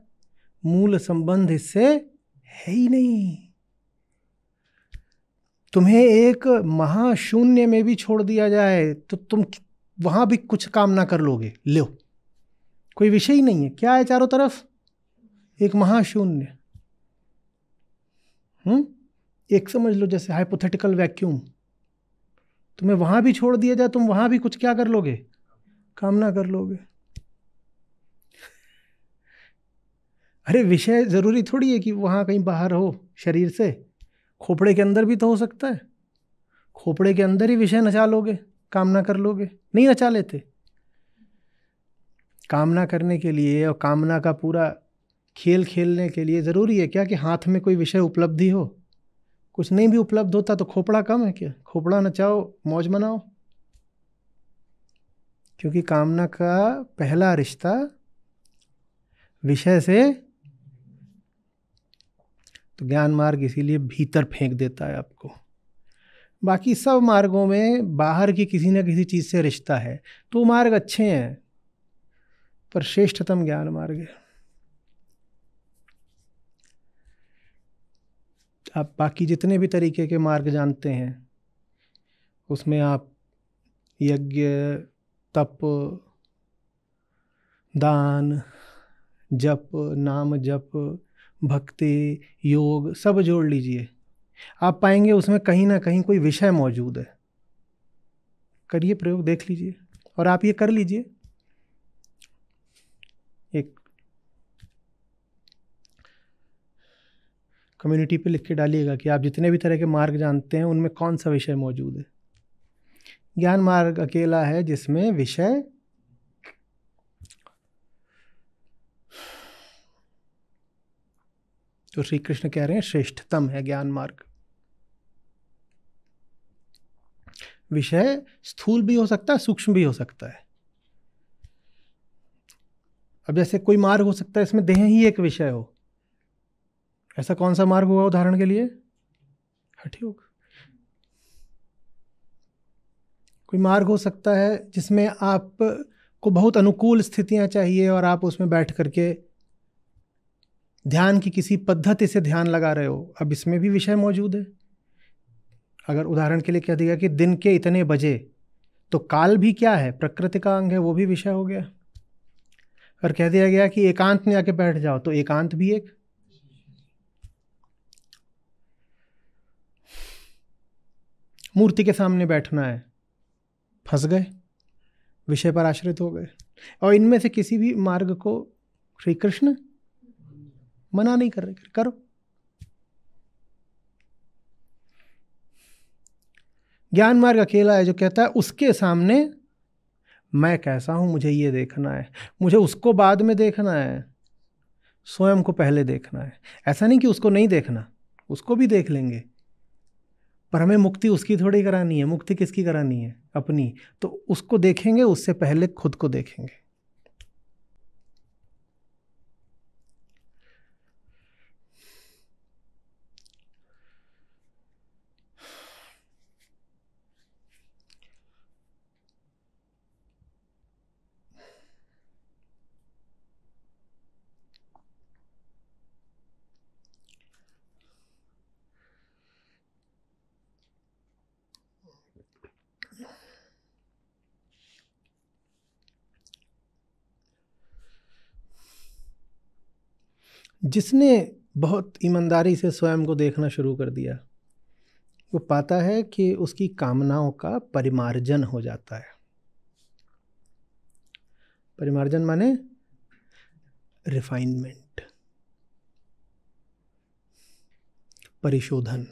S1: मूल संबंध इससे है ही नहीं। तुम्हें एक महाशून्य में भी छोड़ दिया जाए तो तुम वहां भी कुछ काम ना कर लोगे, लो कोई विषय ही नहीं है, क्या है चारों तरफ? एक महाशून्य। एक समझ लो जैसे हाइपोथेटिकल वैक्यूम, तुम्हें वहां भी छोड़ दिया जाए, तुम वहां भी कुछ क्या कर लोगे? कामना कर लोगे। अरे विषय जरूरी थोड़ी है कि वहां कहीं बाहर हो शरीर से, खोपड़े के अंदर भी तो हो सकता है। खोपड़े के अंदर ही विषय नचा लोगे, कामना कर लोगे? नहीं नचा लेते। कामना करने के लिए और कामना का पूरा खेल खेलने के लिए जरूरी है क्या कि हाथ में कोई विषय उपलब्धि हो? कुछ नहीं भी उपलब्ध होता तो खोपड़ा कम है क्या? खोपड़ा नचाओ, मौज मनाओ। क्योंकि कामना का पहला रिश्ता विषय से, तो ज्ञान मार्ग इसीलिए भीतर फेंक देता है आपको। बाकी सब मार्गों में बाहर की किसी न किसी चीज से रिश्ता है, तो मार्ग अच्छे हैं पर श्रेष्ठतम ज्ञान मार्ग है। आप बाकी जितने भी तरीके के मार्ग जानते हैं उसमें आप यज्ञ, तप, दान, जप, नाम जप, भक्ति, योग सब जोड़ लीजिए, आप पाएंगे उसमें कहीं ना कहीं कोई विषय मौजूद है। करिए प्रयोग, देख लीजिए। और आप ये कर लीजिए, एक कम्युनिटी पे लिख के डालिएगा कि आप जितने भी तरह के मार्ग जानते हैं उनमें कौन सा विषय मौजूद है। ज्ञान मार्ग अकेला है जिसमें विषय तो श्री कृष्ण कह रहे हैं श्रेष्ठतम है ज्ञान मार्ग। विषय स्थूल भी हो सकता है, सूक्ष्म भी हो सकता है। अब जैसे कोई मार्ग हो सकता है इसमें देह ही एक विषय हो, ऐसा कौन सा मार्ग हुआ उदाहरण के लिए? हठ योग। कोई मार्ग हो सकता है जिसमें आपको बहुत अनुकूल स्थितियां चाहिए और आप उसमें बैठ करके ध्यान की किसी पद्धति से ध्यान लगा रहे हो। अब इसमें भी विषय मौजूद है। अगर उदाहरण के लिए कह दिया कि दिन के इतने बजे, तो काल भी क्या है? प्रकृति का अंग है, वो भी विषय हो गया। और कह दिया गया कि एकांत में आके बैठ जाओ, तो एकांत भी एक। मूर्ति के सामने बैठना है, फंस गए, विषय पर आश्रित हो गए। और इनमें से किसी भी मार्ग को श्री कृष्ण मना नहीं कर रहे, करो। ज्ञान मार्ग अकेला है जो कहता है उसके सामने मैं कैसा हूं, मुझे ये देखना है, मुझे उसको बाद में देखना है, स्वयं को पहले देखना है। ऐसा नहीं कि उसको नहीं देखना, उसको भी देख लेंगे, पर हमें मुक्ति उसकी थोड़ी करानी है। मुक्ति किसकी करानी है? अपनी। तो उसको देखेंगे, उससे पहले खुद को देखेंगे। जिसने बहुत ईमानदारी से स्वयं को देखना शुरू कर दिया, वो पाता है कि उसकी कामनाओं का परिमार्जन हो जाता है। परिमार्जन माने रिफाइनमेंट, परिशोधन।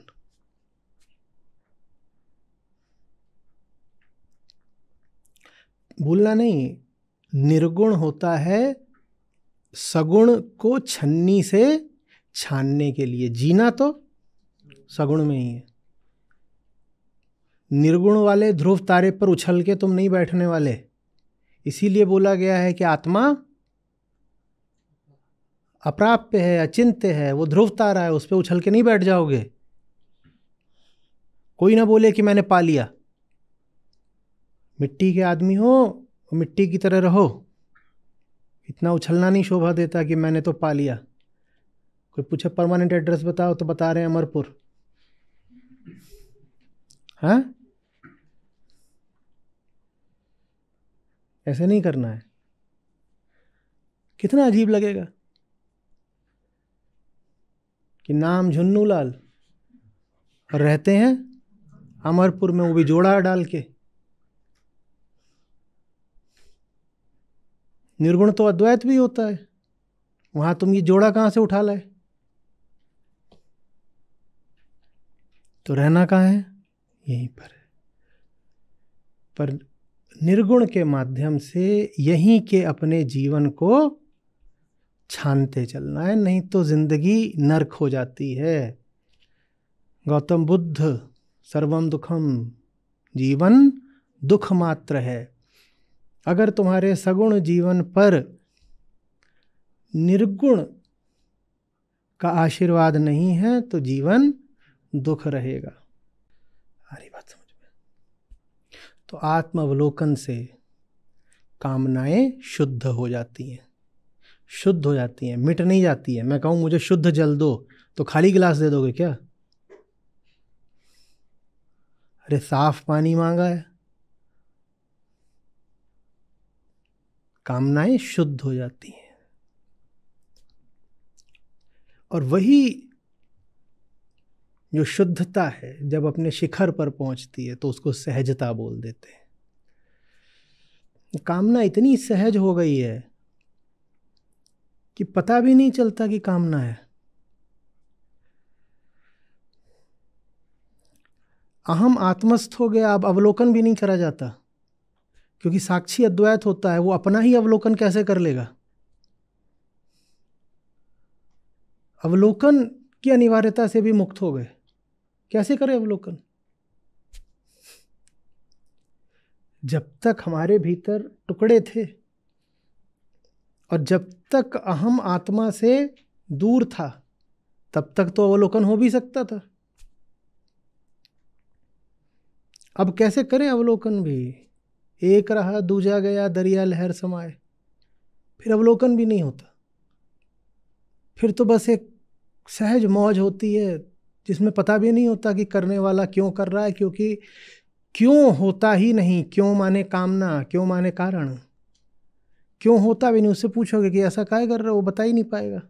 S1: भूलना नहीं, निर्गुण होता है सगुण को छन्नी से छानने के लिए। जीना तो सगुण में ही है। निर्गुण वाले ध्रुव तारे पर उछल के तुम नहीं बैठने वाले। इसीलिए बोला गया है कि आत्मा अप्राप्य है, अचिंत्य है, वो ध्रुव तारा है, उस पर उछल के नहीं बैठ जाओगे। कोई ना बोले कि मैंने पा लिया। मिट्टी के आदमी हो, मिट्टी की तरह रहो। इतना उछलना नहीं शोभा देता कि मैंने तो पा लिया। कोई पूछे परमानेंट एड्रेस बताओ, तो बता रहे हैं अमरपुर। हाँ, ऐसे नहीं करना है। कितना अजीब लगेगा कि नाम झुन्नू लाल और रहते हैं अमरपुर में, वो भी जोड़ा डाल के। निर्गुण तो अद्वैत भी होता है, वहां तुम ये जोड़ा कहां से उठा लाए? तो रहना कहां है? यहीं पर है। पर निर्गुण के माध्यम से यहीं के अपने जीवन को छानते चलना है, नहीं तो जिंदगी नरक हो जाती है। गौतम बुद्ध सर्वम दुखम, जीवन दुख मात्र है। अगर तुम्हारे सगुण जीवन पर निर्गुण का आशीर्वाद नहीं है तो जीवन दुख रहेगा। सारी बात समझ में? तो आत्म अवलोकन से कामनाएं शुद्ध हो जाती हैं, शुद्ध हो जाती हैं, मिट नहीं जाती है। मैं कहूं मुझे शुद्ध जल दो, तो खाली गिलास दे दोगे क्या? अरे साफ पानी मांगा है। कामनाएं शुद्ध हो जाती हैं। और वही जो शुद्धता है जब अपने शिखर पर पहुंचती है तो उसको सहजता बोल देते हैं। कामना इतनी सहज हो गई है कि पता भी नहीं चलता कि कामना है। अहम आत्मस्थ हो गया, अब अवलोकन भी नहीं करा जाता, क्योंकि साक्षी अद्वैत होता है। वो अपना ही अवलोकन कैसे कर लेगा? अवलोकन की अनिवार्यता से भी मुक्त हो गए, कैसे करे अवलोकन? जब तक हमारे भीतर टुकड़े थे और जब तक अहम आत्मा से दूर था, तब तक तो अवलोकन हो भी सकता था। अब कैसे करें अवलोकन भी? एक रहा दूजा गया दरिया लहर समाए, फिर अवलोकन भी नहीं होता। फिर तो बस एक सहज मौज होती है जिसमें पता भी नहीं होता कि करने वाला क्यों कर रहा है, क्योंकि क्यों होता ही नहीं। क्यों माने कामना, क्यों माने कारण, क्यों होता भी नहीं। उससे पूछोगे कि ऐसा काहे कर रहे हो, वो बता ही नहीं पाएगा।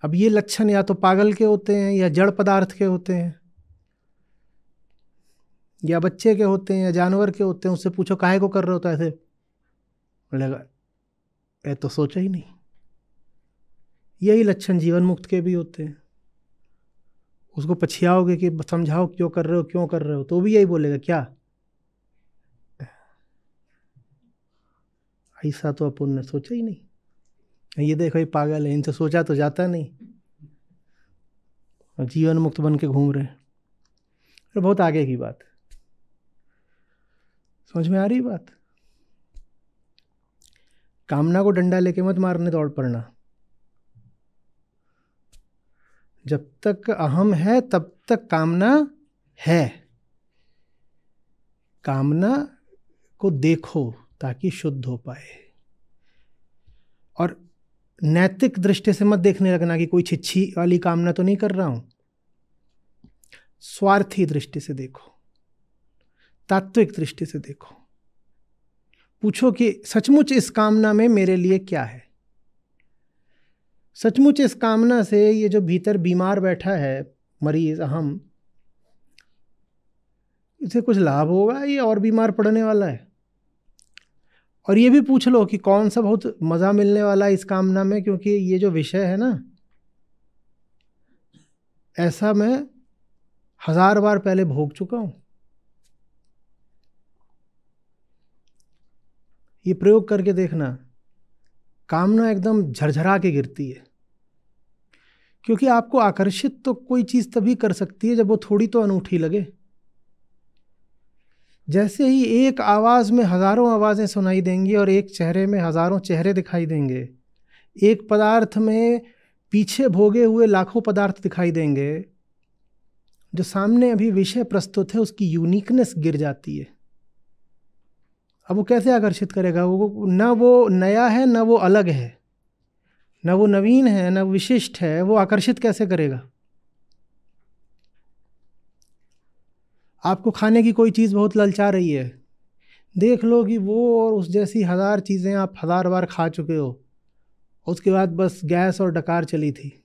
S1: अब ये लक्षण या तो पागल के होते हैं, या जड़ पदार्थ के होते हैं, या बच्चे के होते हैं, या जानवर के होते हैं। उससे पूछो काहे को कर रहे हो, तो ऐसे बोलेगा ये तो सोचा ही नहीं। यही लक्षण जीवन मुक्त के भी होते हैं। उसको पछियाओगे कि समझाओ क्यों कर रहे हो, क्यों कर रहे हो, तो भी यही बोलेगा क्या ऐसा तो अपन ने सोचा ही नहीं। ये देखो ये पागल है, इनसे सोचा तो जाता नहीं, और जीवन मुक्त बन के घूम रहे हैं। तो बहुत आगे की बात, समझ में आ रही बात? कामना को डंडा लेके मत मारने दौड़ पड़ना। जब तक अहम है तब तक कामना है। कामना को देखो ताकि शुद्ध हो पाए। और नैतिक दृष्टि से मत देखने लगना कि कोई छिछी वाली कामना तो नहीं कर रहा हूं। स्वार्थी दृष्टि से देखो, तात्विक दृष्टि से देखो। पूछो कि सचमुच इस कामना में मेरे लिए क्या है। सचमुच इस कामना से ये जो भीतर बीमार बैठा है मरीज अहम, इसे कुछ लाभ होगा, ये और बीमार पड़ने वाला है। और ये भी पूछ लो कि कौन सा बहुत मजा मिलने वाला है इस कामना में, क्योंकि ये जो विषय है ना, ऐसा मैं 1000 बार पहले भोग चुका हूं। ये प्रयोग करके देखना, कामना एकदम झरझरा के गिरती है। क्योंकि आपको आकर्षित तो कोई चीज तभी कर सकती है जब वो थोड़ी तो अनूठी लगे। जैसे ही एक आवाज में हजारों आवाजें सुनाई देंगी और एक चेहरे में हजारों चेहरे दिखाई देंगे, एक पदार्थ में पीछे भोगे हुए लाखों पदार्थ दिखाई देंगे, जो सामने अभी विषय प्रस्तुत है उसकी यूनिकनेस गिर जाती है। अब वो कैसे आकर्षित करेगा? वो ना वो नया है, ना वो अलग है, ना वो नवीन है, ना विशिष्ट है। वो आकर्षित कैसे करेगा? आपको खाने की कोई चीज़ बहुत ललचा रही है, देख लो कि वो और उस जैसी 1000 चीज़ें आप 1000 बार खा चुके हो, उसके बाद बस गैस और डकार चली थी।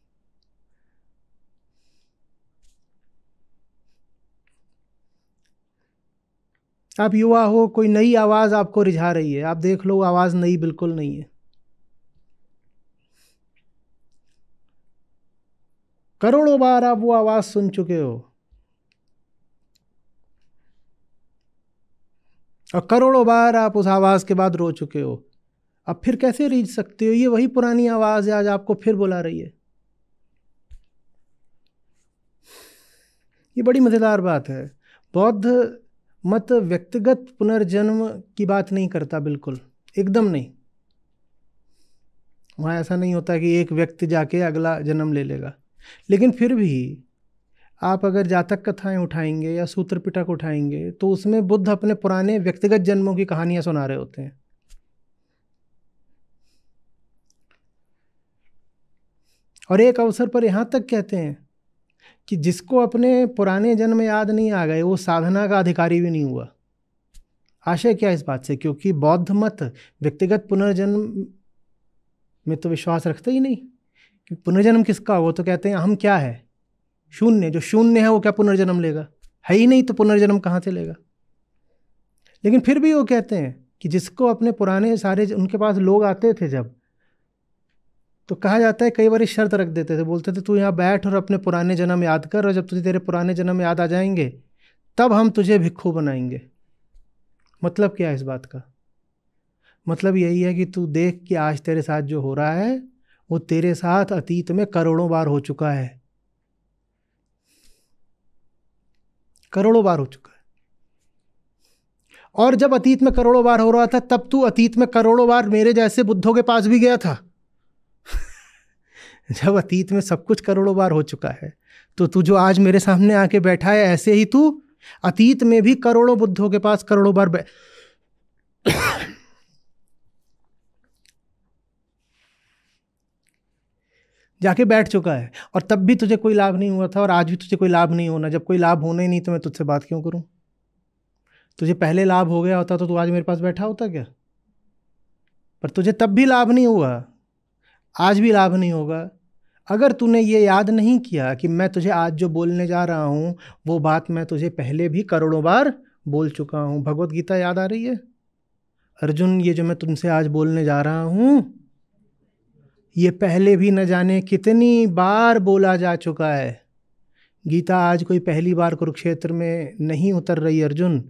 S1: आप युवा हो, कोई नई आवाज़ आपको रिझा रही है, आप देख लो आवाज़ नई बिल्कुल नहीं है। करोड़ों बार आप वो आवाज़ सुन चुके हो, और करोड़ों बार आप उस आवाज़ के बाद रो चुके हो। अब फिर कैसे रीझ सकते हो? ये वही पुरानी आवाज़ है, आज आपको फिर बुला रही है। ये बड़ी मज़ेदार बात है। बौद्ध मत व्यक्तिगत पुनर्जन्म की बात नहीं करता, बिल्कुल एकदम नहीं। वहाँ ऐसा नहीं होता कि एक व्यक्ति जाके अगला जन्म ले लेगा। लेकिन फिर भी आप अगर जातक कथाएं उठाएंगे या सूत्र पिटक उठाएंगे, तो उसमें बुद्ध अपने पुराने व्यक्तिगत जन्मों की कहानियां सुना रहे होते हैं। और एक अवसर पर यहाँ तक कहते हैं कि जिसको अपने पुराने जन्म याद नहीं आ गए, वो साधना का अधिकारी भी नहीं हुआ। आशय क्या इस बात से? क्योंकि बौद्ध मत व्यक्तिगत पुनर्जन्म में तो विश्वास रखता ही नहीं। कि पुनर्जन्म किसका? वो तो कहते हैं हम क्या है, शून्य। जो शून्य है वो क्या पुनर्जन्म लेगा? है ही नहीं, तो पुनर्जन्म कहाँ से लेगा? लेकिन फिर भी वो कहते हैं कि जिसको अपने पुराने सारे, उनके पास लोग आते थे जब, तो कहा जाता है कई बार शर्त रख देते थे, बोलते थे तू यहाँ बैठ और अपने पुराने जन्म याद कर, और जब तुझे तेरे पुराने जन्म याद आ जाएंगे तब हम तुझे भिक्खु बनाएंगे। मतलब क्या है इस बात का? मतलब यही है कि तू देख कि आज तेरे साथ जो हो रहा है वो तेरे साथ अतीत में करोड़ों बार हो चुका है, करोड़ों बार हो चुका है। और जब अतीत में करोड़ों बार हो रहा था, तब तू अतीत में करोड़ों बार मेरे जैसे बुद्धों के पास भी गया था। जब अतीत में सब कुछ करोड़ों बार हो चुका है, तो तू जो आज मेरे सामने आके बैठा है, ऐसे ही तू अतीत में भी करोड़ों बुद्धों के पास करोड़ों बार जाके बैठ चुका है, और तब भी तुझे कोई लाभ नहीं हुआ था, और आज भी तुझे कोई लाभ नहीं होना। जब कोई लाभ होना ही नहीं तो मैं तुझसे बात क्यों करूं? तुझे पहले लाभ हो गया होता तो तू आज मेरे पास बैठा होता क्या? पर तुझे तब भी लाभ नहीं हुआ, आज भी लाभ नहीं होगा। अगर तूने ये याद नहीं किया कि मैं तुझे आज जो बोलने जा रहा हूं वो बात मैं तुझे पहले भी करोड़ों बार बोल चुका हूं। भगवत गीता याद आ रही है? अर्जुन, ये जो मैं तुमसे आज बोलने जा रहा हूं, ये पहले भी न जाने कितनी बार बोला जा चुका है। गीता आज कोई पहली बार कुरुक्षेत्र में नहीं उतर रही अर्जुन।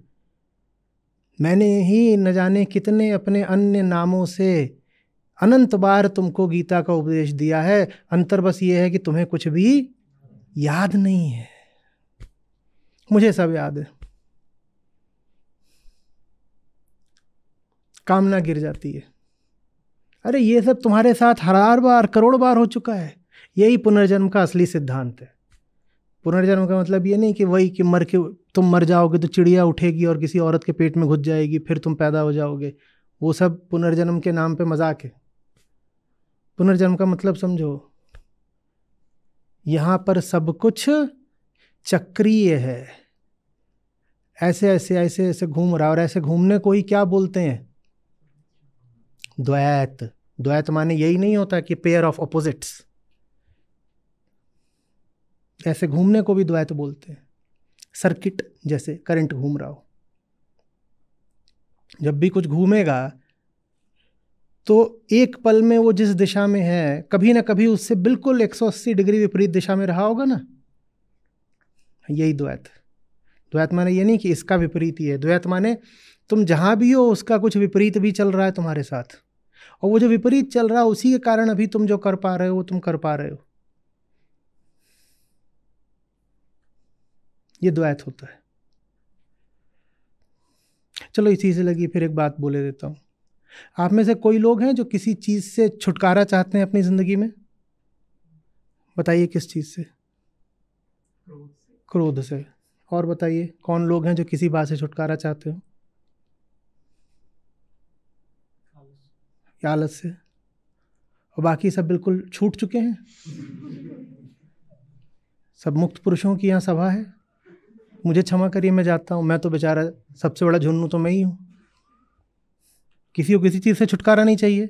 S1: मैंने ही न जाने कितने अपने अन्य नामों से अनंत बार तुमको गीता का उपदेश दिया है। अंतर बस ये है कि तुम्हें कुछ भी याद नहीं है, मुझे सब याद है। कामना गिर जाती है। अरे ये सब तुम्हारे साथ हजार बार करोड़ बार हो चुका है। यही पुनर्जन्म का असली सिद्धांत है। पुनर्जन्म का मतलब ये नहीं कि वही कि मर के तुम मर जाओगे तो चिड़िया उठेगी और किसी औरत के पेट में घुस जाएगी, फिर तुम पैदा हो जाओगे। वो सब पुनर्जन्म के नाम पे मजाक है। पुनर्जन्म का मतलब समझो, यहां पर सब कुछ चक्रीय है। ऐसे ऐसे ऐसे ऐसे घूम रहा, और ऐसे घूमने को ही क्या बोलते हैं? द्वैत। द्वैत माने यही नहीं होता कि पेयर ऑफ ऑपोजिट्स। ऐसे घूमने को भी द्वैत बोलते हैं। सर्किट जैसे करंट घूम रहा हो, जब भी कुछ घूमेगा तो एक पल में वो जिस दिशा में है, कभी ना कभी उससे बिल्कुल 180 डिग्री विपरीत दिशा में रहा होगा ना। यही द्वैत। द्वैत माने ये नहीं कि इसका विपरीत ही है। द्वैत माने तुम जहां भी हो उसका कुछ विपरीत भी चल रहा है तुम्हारे साथ, और वो जो विपरीत चल रहा है उसी के कारण अभी तुम जो कर पा रहे हो वो तुम कर पा रहे हो। ये द्वैत होता है। चलो इसी से लगी फिर एक बात बोले देता हूं। आप में से कोई लोग हैं जो किसी चीज से छुटकारा चाहते हैं अपनी जिंदगी में? बताइए किस चीज से? क्रोध से। और बताइए कौन लोग हैं जो किसी बात से छुटकारा चाहते हो? आलस से। और बाकी सब बिल्कुल छूट चुके हैं। सब मुक्त पुरुषों की यहाँ सभा है। मुझे क्षमा करिए, मैं जाता हूँ। मैं तो बेचारा सबसे बड़ा झुन्नू तो मैं ही हूँ। किसी को किसी चीज से छुटकारा नहीं चाहिए,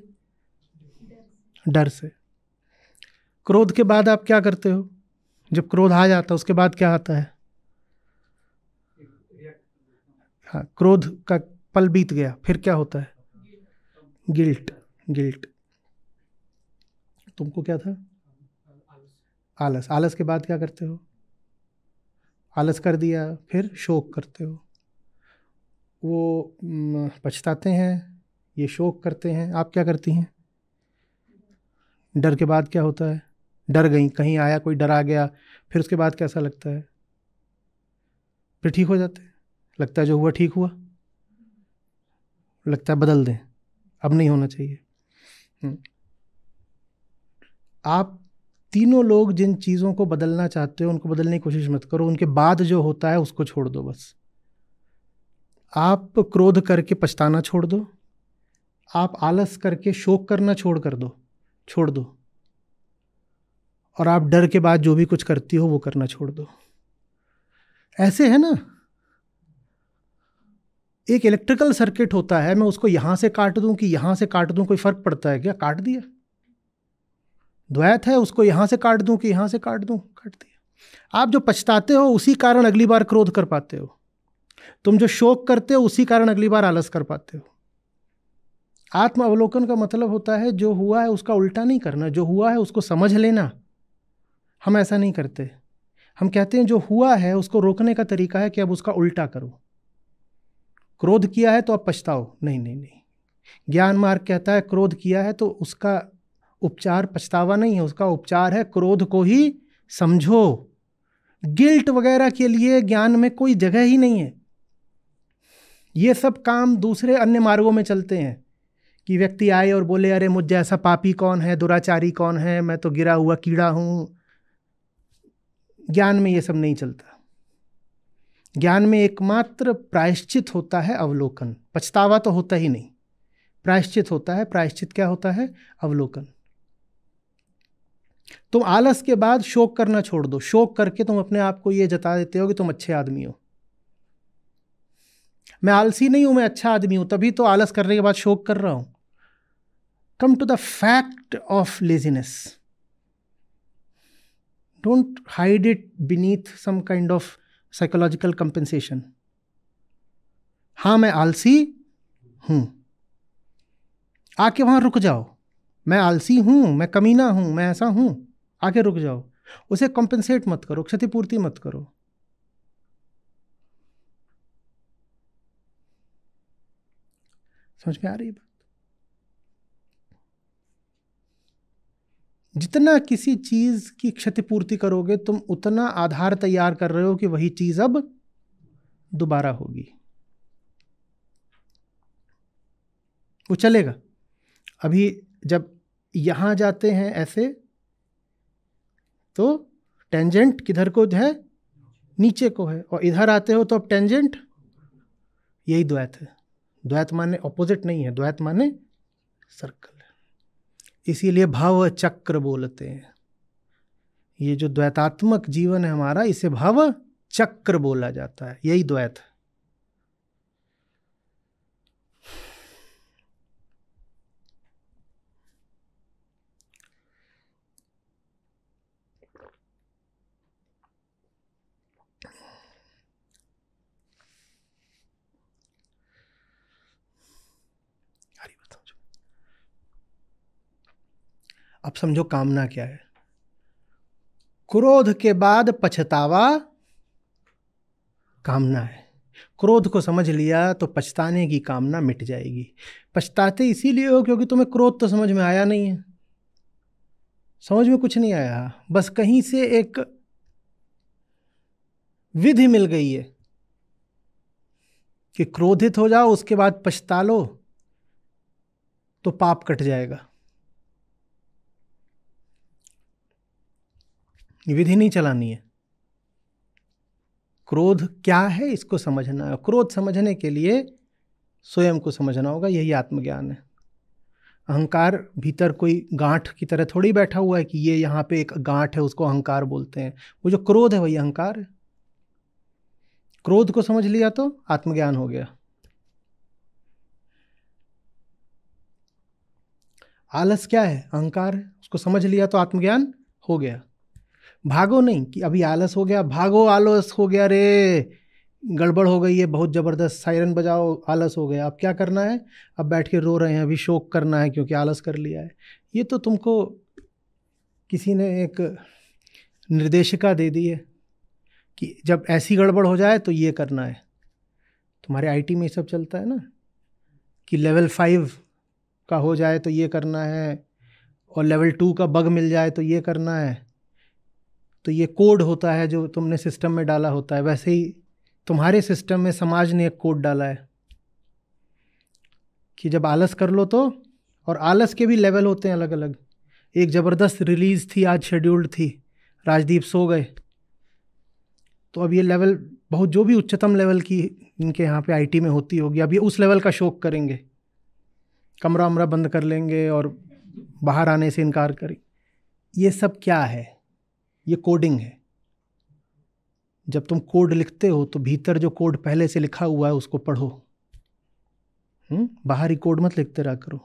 S1: डर से। क्रोध के बाद आप क्या करते हो? जब क्रोध आ जाता है उसके बाद क्या आता है? हाँ, क्रोध का पल बीत गया, फिर क्या होता है? गिल्ट। गिल्ट। तुमको क्या था? आलस। आलस के बाद क्या करते हो? आलस कर दिया, फिर शोक करते हो। वो पछताते हैं, ये शोक करते हैं। आप क्या करती हैं? डर के बाद क्या होता है? डर गई, कहीं आया कोई डरा गया, फिर उसके बाद कैसा लगता है? फिर ठीक हो जाते हैं। लगता है जो हुआ ठीक हुआ, लगता है बदल दें, अब नहीं होना चाहिए। आप तीनों लोग जिन चीज़ों को बदलना चाहते हो उनको बदलने की कोशिश मत करो, उनके बाद जो होता है उसको छोड़ दो बस। आप क्रोध करके पछताना छोड़ दो, आप आलस करके शोक करना छोड़ दो, और आप डर के बाद जो भी कुछ करती हो वो करना छोड़ दो। ऐसे है ना, एक इलेक्ट्रिकल सर्किट होता है, मैं उसको यहां से काट दूं कि यहां से काट दूं, कोई फर्क पड़ता है क्या? काट दिया। द्वैत है, उसको यहां से काट दूं कि यहां से काट दूं, काट दिया। आप जो पछताते हो उसी कारण अगली बार क्रोध कर पाते हो। तुम जो शोक करते हो उसी कारण अगली बार आलस कर पाते हो। आत्म अवलोकन का मतलब होता है जो हुआ है उसका उल्टा नहीं करना, जो हुआ है उसको समझ लेना। हम ऐसा नहीं करते। हम कहते हैं जो हुआ है उसको रोकने का तरीका है कि अब उसका उल्टा करो। क्रोध किया है तो अब पछताओ, नहीं नहीं नहीं। ज्ञान मार्ग कहता है क्रोध किया है तो उसका उपचार पछतावा नहीं है, उसका उपचार है क्रोध को ही समझो। गिल्ट वगैरह के लिए ज्ञान में कोई जगह ही नहीं है। ये सब काम दूसरे अन्य मार्गों में चलते हैं कि व्यक्ति आए और बोले अरे मुझ जैसा पापी कौन है, दुराचारी कौन है, मैं तो गिरा हुआ कीड़ा हूं। ज्ञान में ये सब नहीं चलता। ज्ञान में एकमात्र प्रायश्चित होता है, अवलोकन। पछतावा तो होता ही नहीं, प्रायश्चित होता है। प्रायश्चित क्या होता है? अवलोकन। तुम आलस के बाद शोक करना छोड़ दो। शोक करके तुम अपने आप को ये जता देते हो कि तुम अच्छे आदमी हो। मैं आलसी नहीं हूं, मैं अच्छा आदमी हूं, तभी तो आलस करने के बाद शोक कर रहा हूं। Come to the fact of laziness. Don't hide it beneath some kind of psychological compensation. हाँ मैं आलसी हूं, आके वहां रुक जाओ। मैं आलसी हूं, मैं कमीना हूं, मैं ऐसा हूं, आके रुक जाओ। उसे कॉम्पेंसेट मत करो, क्षतिपूर्ति मत करो। समझ में आ रही है बात? जितना किसी चीज की क्षतिपूर्ति करोगे तुम, उतना आधार तैयार कर रहे हो कि वही चीज अब दोबारा होगी। वो चलेगा। अभी जब यहां जाते हैं ऐसे, तो टेंजेंट किधर को है? नीचे को है। और इधर आते हो तो अब टेंजेंट, यही द्वैत है। द्वैत माने ऑपोजिट नहीं है, द्वैत माने सर्कल। इसीलिए भव चक्र बोलते हैं। ये जो द्वैतात्मक जीवन है हमारा, इसे भव चक्र बोला जाता है। यही द्वैत है। अब समझो कामना क्या है। क्रोध के बाद पछतावा कामना है। क्रोध को समझ लिया तो पछताने की कामना मिट जाएगी। पछताते इसीलिए हो क्योंकि तुम्हें क्रोध तो समझ में आया नहीं है। समझ में कुछ नहीं आया, बस कहीं से एक विधि मिल गई है कि क्रोधित हो जाओ, उसके बाद पछता लो तो पाप कट जाएगा। विधि नहीं चलानी है। क्रोध क्या है इसको समझना है। क्रोध समझने के लिए स्वयं को समझना होगा। यही आत्मज्ञान है। अहंकार भीतर कोई गांठ की तरह थोड़ी बैठा हुआ है कि ये यहाँ पे एक गांठ है, उसको अहंकार बोलते हैं। वो जो क्रोध है वही अहंकार है। क्रोध को समझ लिया तो आत्मज्ञान हो गया। आलस क्या है? अहंकार है। उसको समझ लिया तो आत्मज्ञान हो गया। भागो नहीं कि अभी आलस हो गया, भागो आलस हो गया, रे गड़बड़ हो गई है बहुत ज़बरदस्त, सायरन बजाओ, आलस हो गया। अब क्या करना है? अब बैठ के रो रहे हैं, अभी शोक करना है क्योंकि आलस कर लिया है। ये तो तुमको किसी ने एक निर्देशिका दे दी है कि जब ऐसी गड़बड़ हो जाए तो ये करना है। तुम्हारे आईटी में सब चलता है ना कि लेवल 5 का हो जाए तो ये करना है, और लेवल 2 का बग मिल जाए तो ये करना है। तो ये कोड होता है जो तुमने सिस्टम में डाला होता है। वैसे ही तुम्हारे सिस्टम में समाज ने एक कोड डाला है कि जब आलस कर लो तो, और आलस के भी लेवल होते हैं अलग अलग। एक ज़बरदस्त रिलीज थी आज, शेड्यूल्ड थी, राजदीप सो गए, तो अब ये लेवल बहुत, जो भी उच्चतम लेवल की इनके यहाँ पे आईटी में होती होगी, अब ये उस लेवल का शोक करेंगे, कमरा वमरा बंद कर लेंगे और बाहर आने से इनकार करें। ये सब क्या है? ये कोडिंग है। जब तुम कोड लिखते हो तो भीतर जो कोड पहले से लिखा हुआ है उसको पढ़ो। बाहरी कोड मत लिखते रहा करो।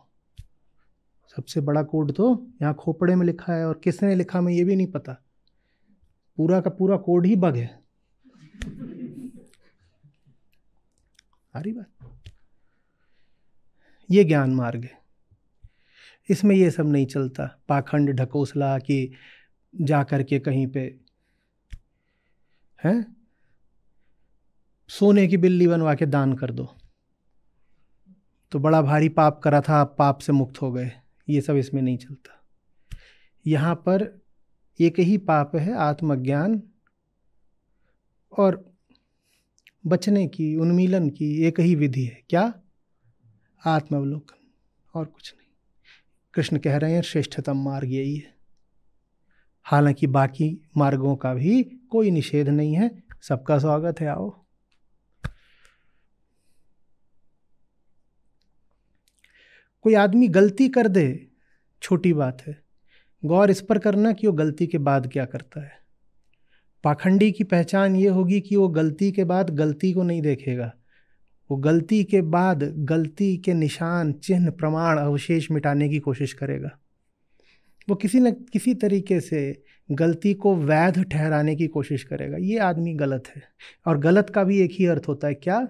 S1: सबसे बड़ा कोड तो यहाँ खोपड़े में लिखा है, और किसने लिखा मैं ये भी नहीं पता। पूरा का पूरा कोड ही बग है। आ रही बात? ये ज्ञान मार्ग है। इसमें ये सब नहीं चलता, पाखंड ढकोसला कि जा करके कहीं पे है सोने की बिल्ली बनवा के दान कर दो तो बड़ा भारी पाप करा था, आप पाप से मुक्त हो गए। ये सब इसमें नहीं चलता। यहाँ पर एक ही पाप है, आत्मज्ञान और बचने की, उन्मीलन की एक ही विधि है, क्या? आत्मावलोकन, और कुछ नहीं। कृष्ण कह रहे हैं श्रेष्ठतम मार्ग यही है। हालांकि बाकी मार्गों का भी कोई निषेध नहीं है, सबका स्वागत है, आओ। कोई आदमी गलती कर दे, छोटी बात है, गौर इस पर करना कि वो गलती के बाद क्या करता है। पाखंडी की पहचान ये होगी कि वो गलती के बाद गलती को नहीं देखेगा, वो गलती के बाद गलती के निशान, चिन्ह, प्रमाण, अवशेष मिटाने की कोशिश करेगा। वो किसी न किसी तरीके से गलती को वैध ठहराने की कोशिश करेगा। ये आदमी गलत है। और गलत का भी एक ही अर्थ होता है, क्या?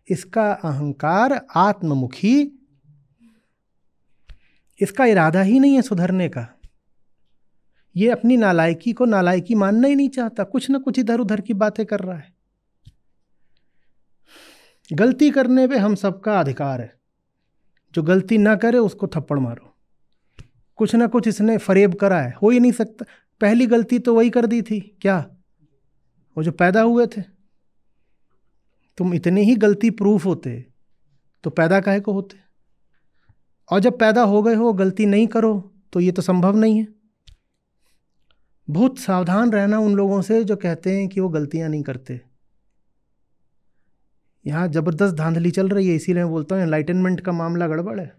S1: इसका अहंकार आत्ममुखी, इसका इरादा ही नहीं है सुधरने का। ये अपनी नालायकी को नालायकी मानना ही नहीं चाहता, कुछ ना कुछ इधर उधर की बातें कर रहा है। गलती करने पे हम सबका अधिकार है, जो गलती ना करे उसको थप्पड़ मारो। कुछ ना कुछ इसने फरेब करा है, हो ही नहीं सकता। पहली गलती तो वही कर दी थी, क्या? वो जो पैदा हुए थे। तुम इतने ही गलती प्रूफ होते तो पैदा काहे को होते? और जब पैदा हो गए हो, गलती नहीं करो तो ये तो संभव नहीं है। बहुत सावधान रहना उन लोगों से जो कहते हैं कि वो गलतियां नहीं करते। यहाँ जबरदस्त धांधली चल रही है, इसीलिए मैं बोलता हूँ एनलाइटनमेंट का मामला गड़बड़ है।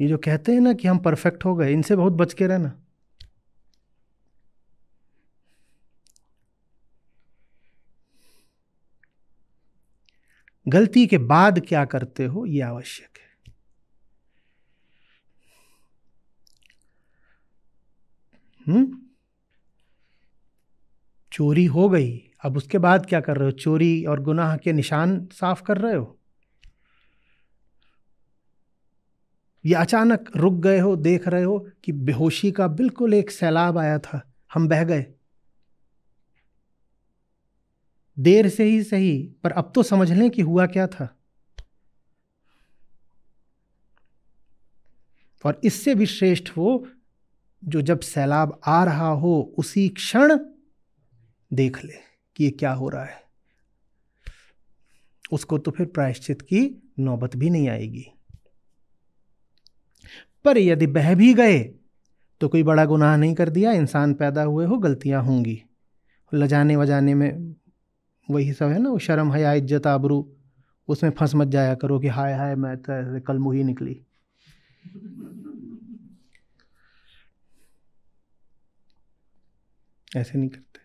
S1: ये जो कहते हैं ना कि हम परफेक्ट हो गए, इनसे बहुत बच के रहना। गलती के बाद क्या करते हो ये आवश्यक है। चोरी हो गई, अब उसके बाद क्या कर रहे हो? चोरी और गुनाह के निशान साफ कर रहे हो, या अचानक रुक गए हो, देख रहे हो कि बेहोशी का बिल्कुल एक सैलाब आया था, हम बह गए। देर से ही सही, पर अब तो समझ लें कि हुआ क्या था। और इससे भी श्रेष्ठ वो जो जब सैलाब आ रहा हो उसी क्षण देख ले कि ये क्या हो रहा है। उसको तो फिर प्रायश्चित की नौबत भी नहीं आएगी। पर यदि बह भी गए तो कोई बड़ा गुनाह नहीं कर दिया, इंसान पैदा हुए हो, गलतियां होंगी। लजाने वजाने में वही सब है ना, वो शर्म हया इज्जत आबरू, उसमें फंस मत जाया करो कि हाय हाय मैं तो कल मुही निकली। ऐसे नहीं करते।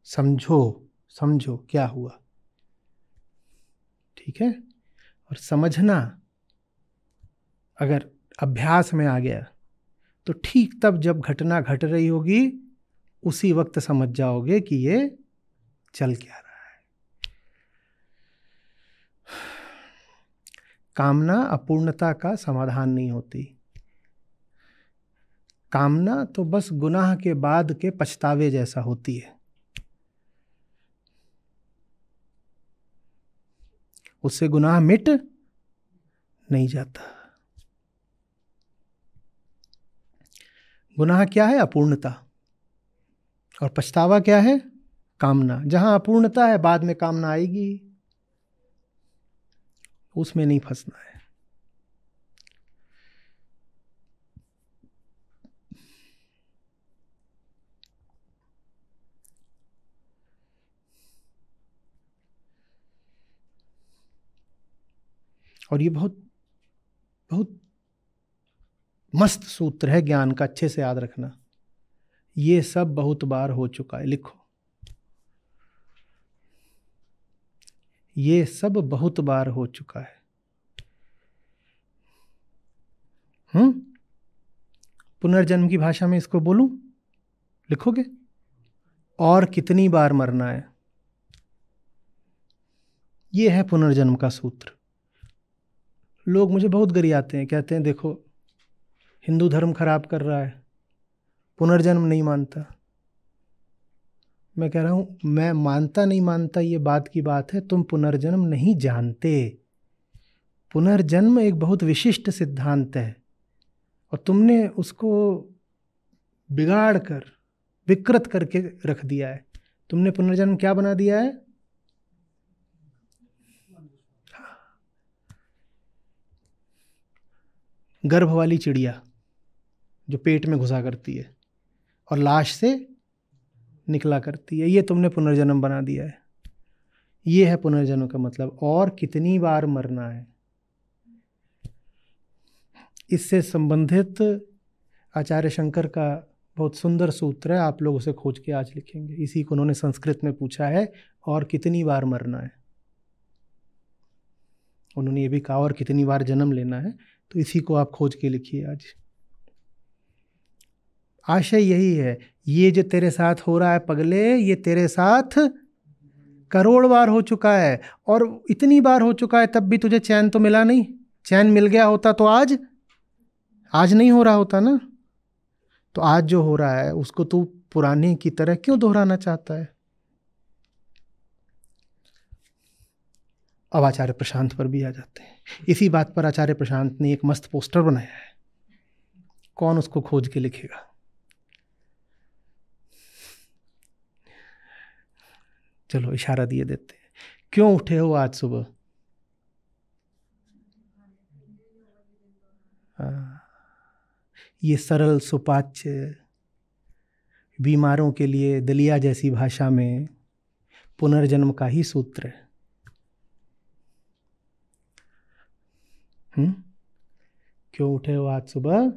S1: समझो, समझो क्या हुआ, ठीक है? और समझना अगर अभ्यास में आ गया तो ठीक तब जब घटना घट रही होगी उसी वक्त समझ जाओगे कि ये चल क्या रहा है। कामना अपूर्णता का समाधान नहीं होती। कामना तो बस गुनाह के बाद के पछतावे जैसा होती है। उससे गुनाह मिट नहीं जाता। गुनाह क्या है? अपूर्णता। और पछतावा क्या है? कामना। जहां अपूर्णता है बाद में कामना आएगी, उसमें नहीं फंसना है। और ये बहुत बहुत मस्त सूत्र है ज्ञान का, अच्छे से याद रखना। ये सब बहुत बार हो चुका है, लिखो। ये सब बहुत बार हो चुका है। पुनर्जन्म की भाषा में इसको बोलूं, लिखोगे? और कितनी बार मरना है, ये है पुनर्जन्म का सूत्र। लोग मुझे बहुत गरियाते हैं, कहते हैं देखो हिंदू धर्म खराब कर रहा है, पुनर्जन्म नहीं मानता। मैं कह रहा हूं मैं मानता नहीं मानता ये बात की बात है, तुम पुनर्जन्म नहीं जानते। पुनर्जन्म एक बहुत विशिष्ट सिद्धांत है और तुमने उसको बिगाड़ कर, विकृत करके रख दिया है। तुमने पुनर्जन्म क्या बना दिया है? गर्भ वाली चिड़िया जो पेट में घुसा करती है और लाश से निकला करती है, ये तुमने पुनर्जन्म बना दिया है। ये है पुनर्जन्म का मतलब। और कितनी बार मरना है, इससे संबंधित आचार्य शंकर का बहुत सुंदर सूत्र है, आप लोग उसे खोज के आज लिखेंगे। इसी को उन्होंने संस्कृत में पूछा है, और कितनी बार मरना है। उन्होंने ये भी कहा और कितनी बार जन्म लेना है, तो इसी को आप खोज के लिखिए आज। आशय यही है, ये जो तेरे साथ हो रहा है पगले, ये तेरे साथ करोड़ बार हो चुका है, और इतनी बार हो चुका है तब भी तुझे चैन तो मिला नहीं। चैन मिल गया होता तो आज नहीं हो रहा होता ना। तो आज जो हो रहा है उसको तू पुराने की तरह क्यों दोहराना चाहता है? अब आचार्य प्रशांत पर भी आ जाते हैं। इसी बात पर आचार्य प्रशांत ने एक मस्त पोस्टर बनाया है, कौन उसको खोज के लिखेगा? चलो इशारा दिए देते हैं। क्यों उठे हो आज सुबह? ये सरल सुपाच्य, बीमारों के लिए दलिया जैसी भाषा में पुनर्जन्म का ही सूत्र है। क्यों उठे हो आज सुबह?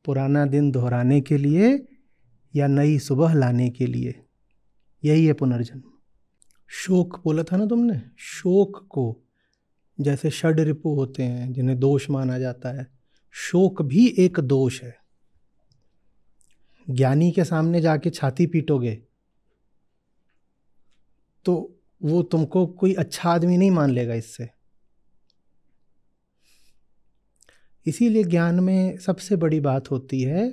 S1: पुराना दिन दोहराने के लिए या नई सुबह लाने के लिए? यही है पुनर्जन्म। शोक बोला था ना तुमने, शोक को जैसे षड रिपु होते हैं जिन्हें दोष माना जाता है, शोक भी एक दोष है। ज्ञानी के सामने जाके छाती पीटोगे तो वो तुमको कोई अच्छा आदमी नहीं मान लेगा इससे। इसीलिए ज्ञान में सबसे बड़ी बात होती है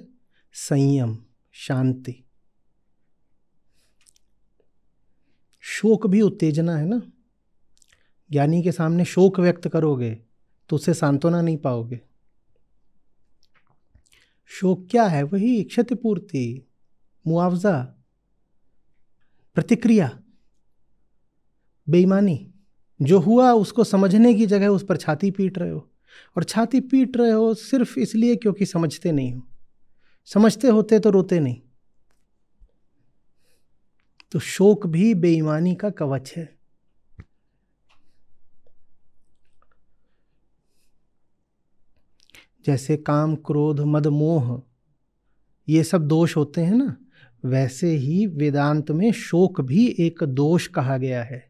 S1: संयम, शांति। शोक भी उत्तेजना है ना। ज्ञानी के सामने शोक व्यक्त करोगे तो उससे सांत्वना नहीं पाओगे। शोक क्या है? वही क्षतिपूर्ति, मुआवजा, प्रतिक्रिया, बेईमानी। जो हुआ उसको समझने की जगह उस पर छाती पीट रहे हो, और छाती पीट रहे हो सिर्फ इसलिए क्योंकि समझते नहीं हो। समझते होते तो रोते नहीं। तो शोक भी बेईमानी का कवच है। जैसे काम, क्रोध, मद, मोह ये सब दोष होते हैं ना, वैसे ही वेदांत में शोक भी एक दोष कहा गया है।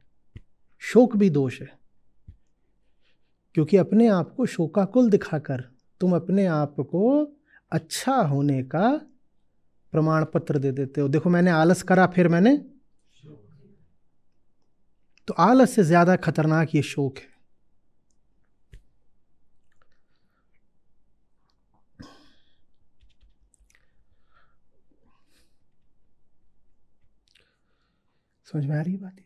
S1: शोक भी दोष है, क्योंकि अपने आप को शोकाकुल दिखाकर तुम अपने आप को अच्छा होने का प्रमाण पत्र दे देते हो। देखो मैंने आलस करा, फिर मैंने, तो आलस से ज्यादा खतरनाक ये शोक है। समझ में आ रही बात?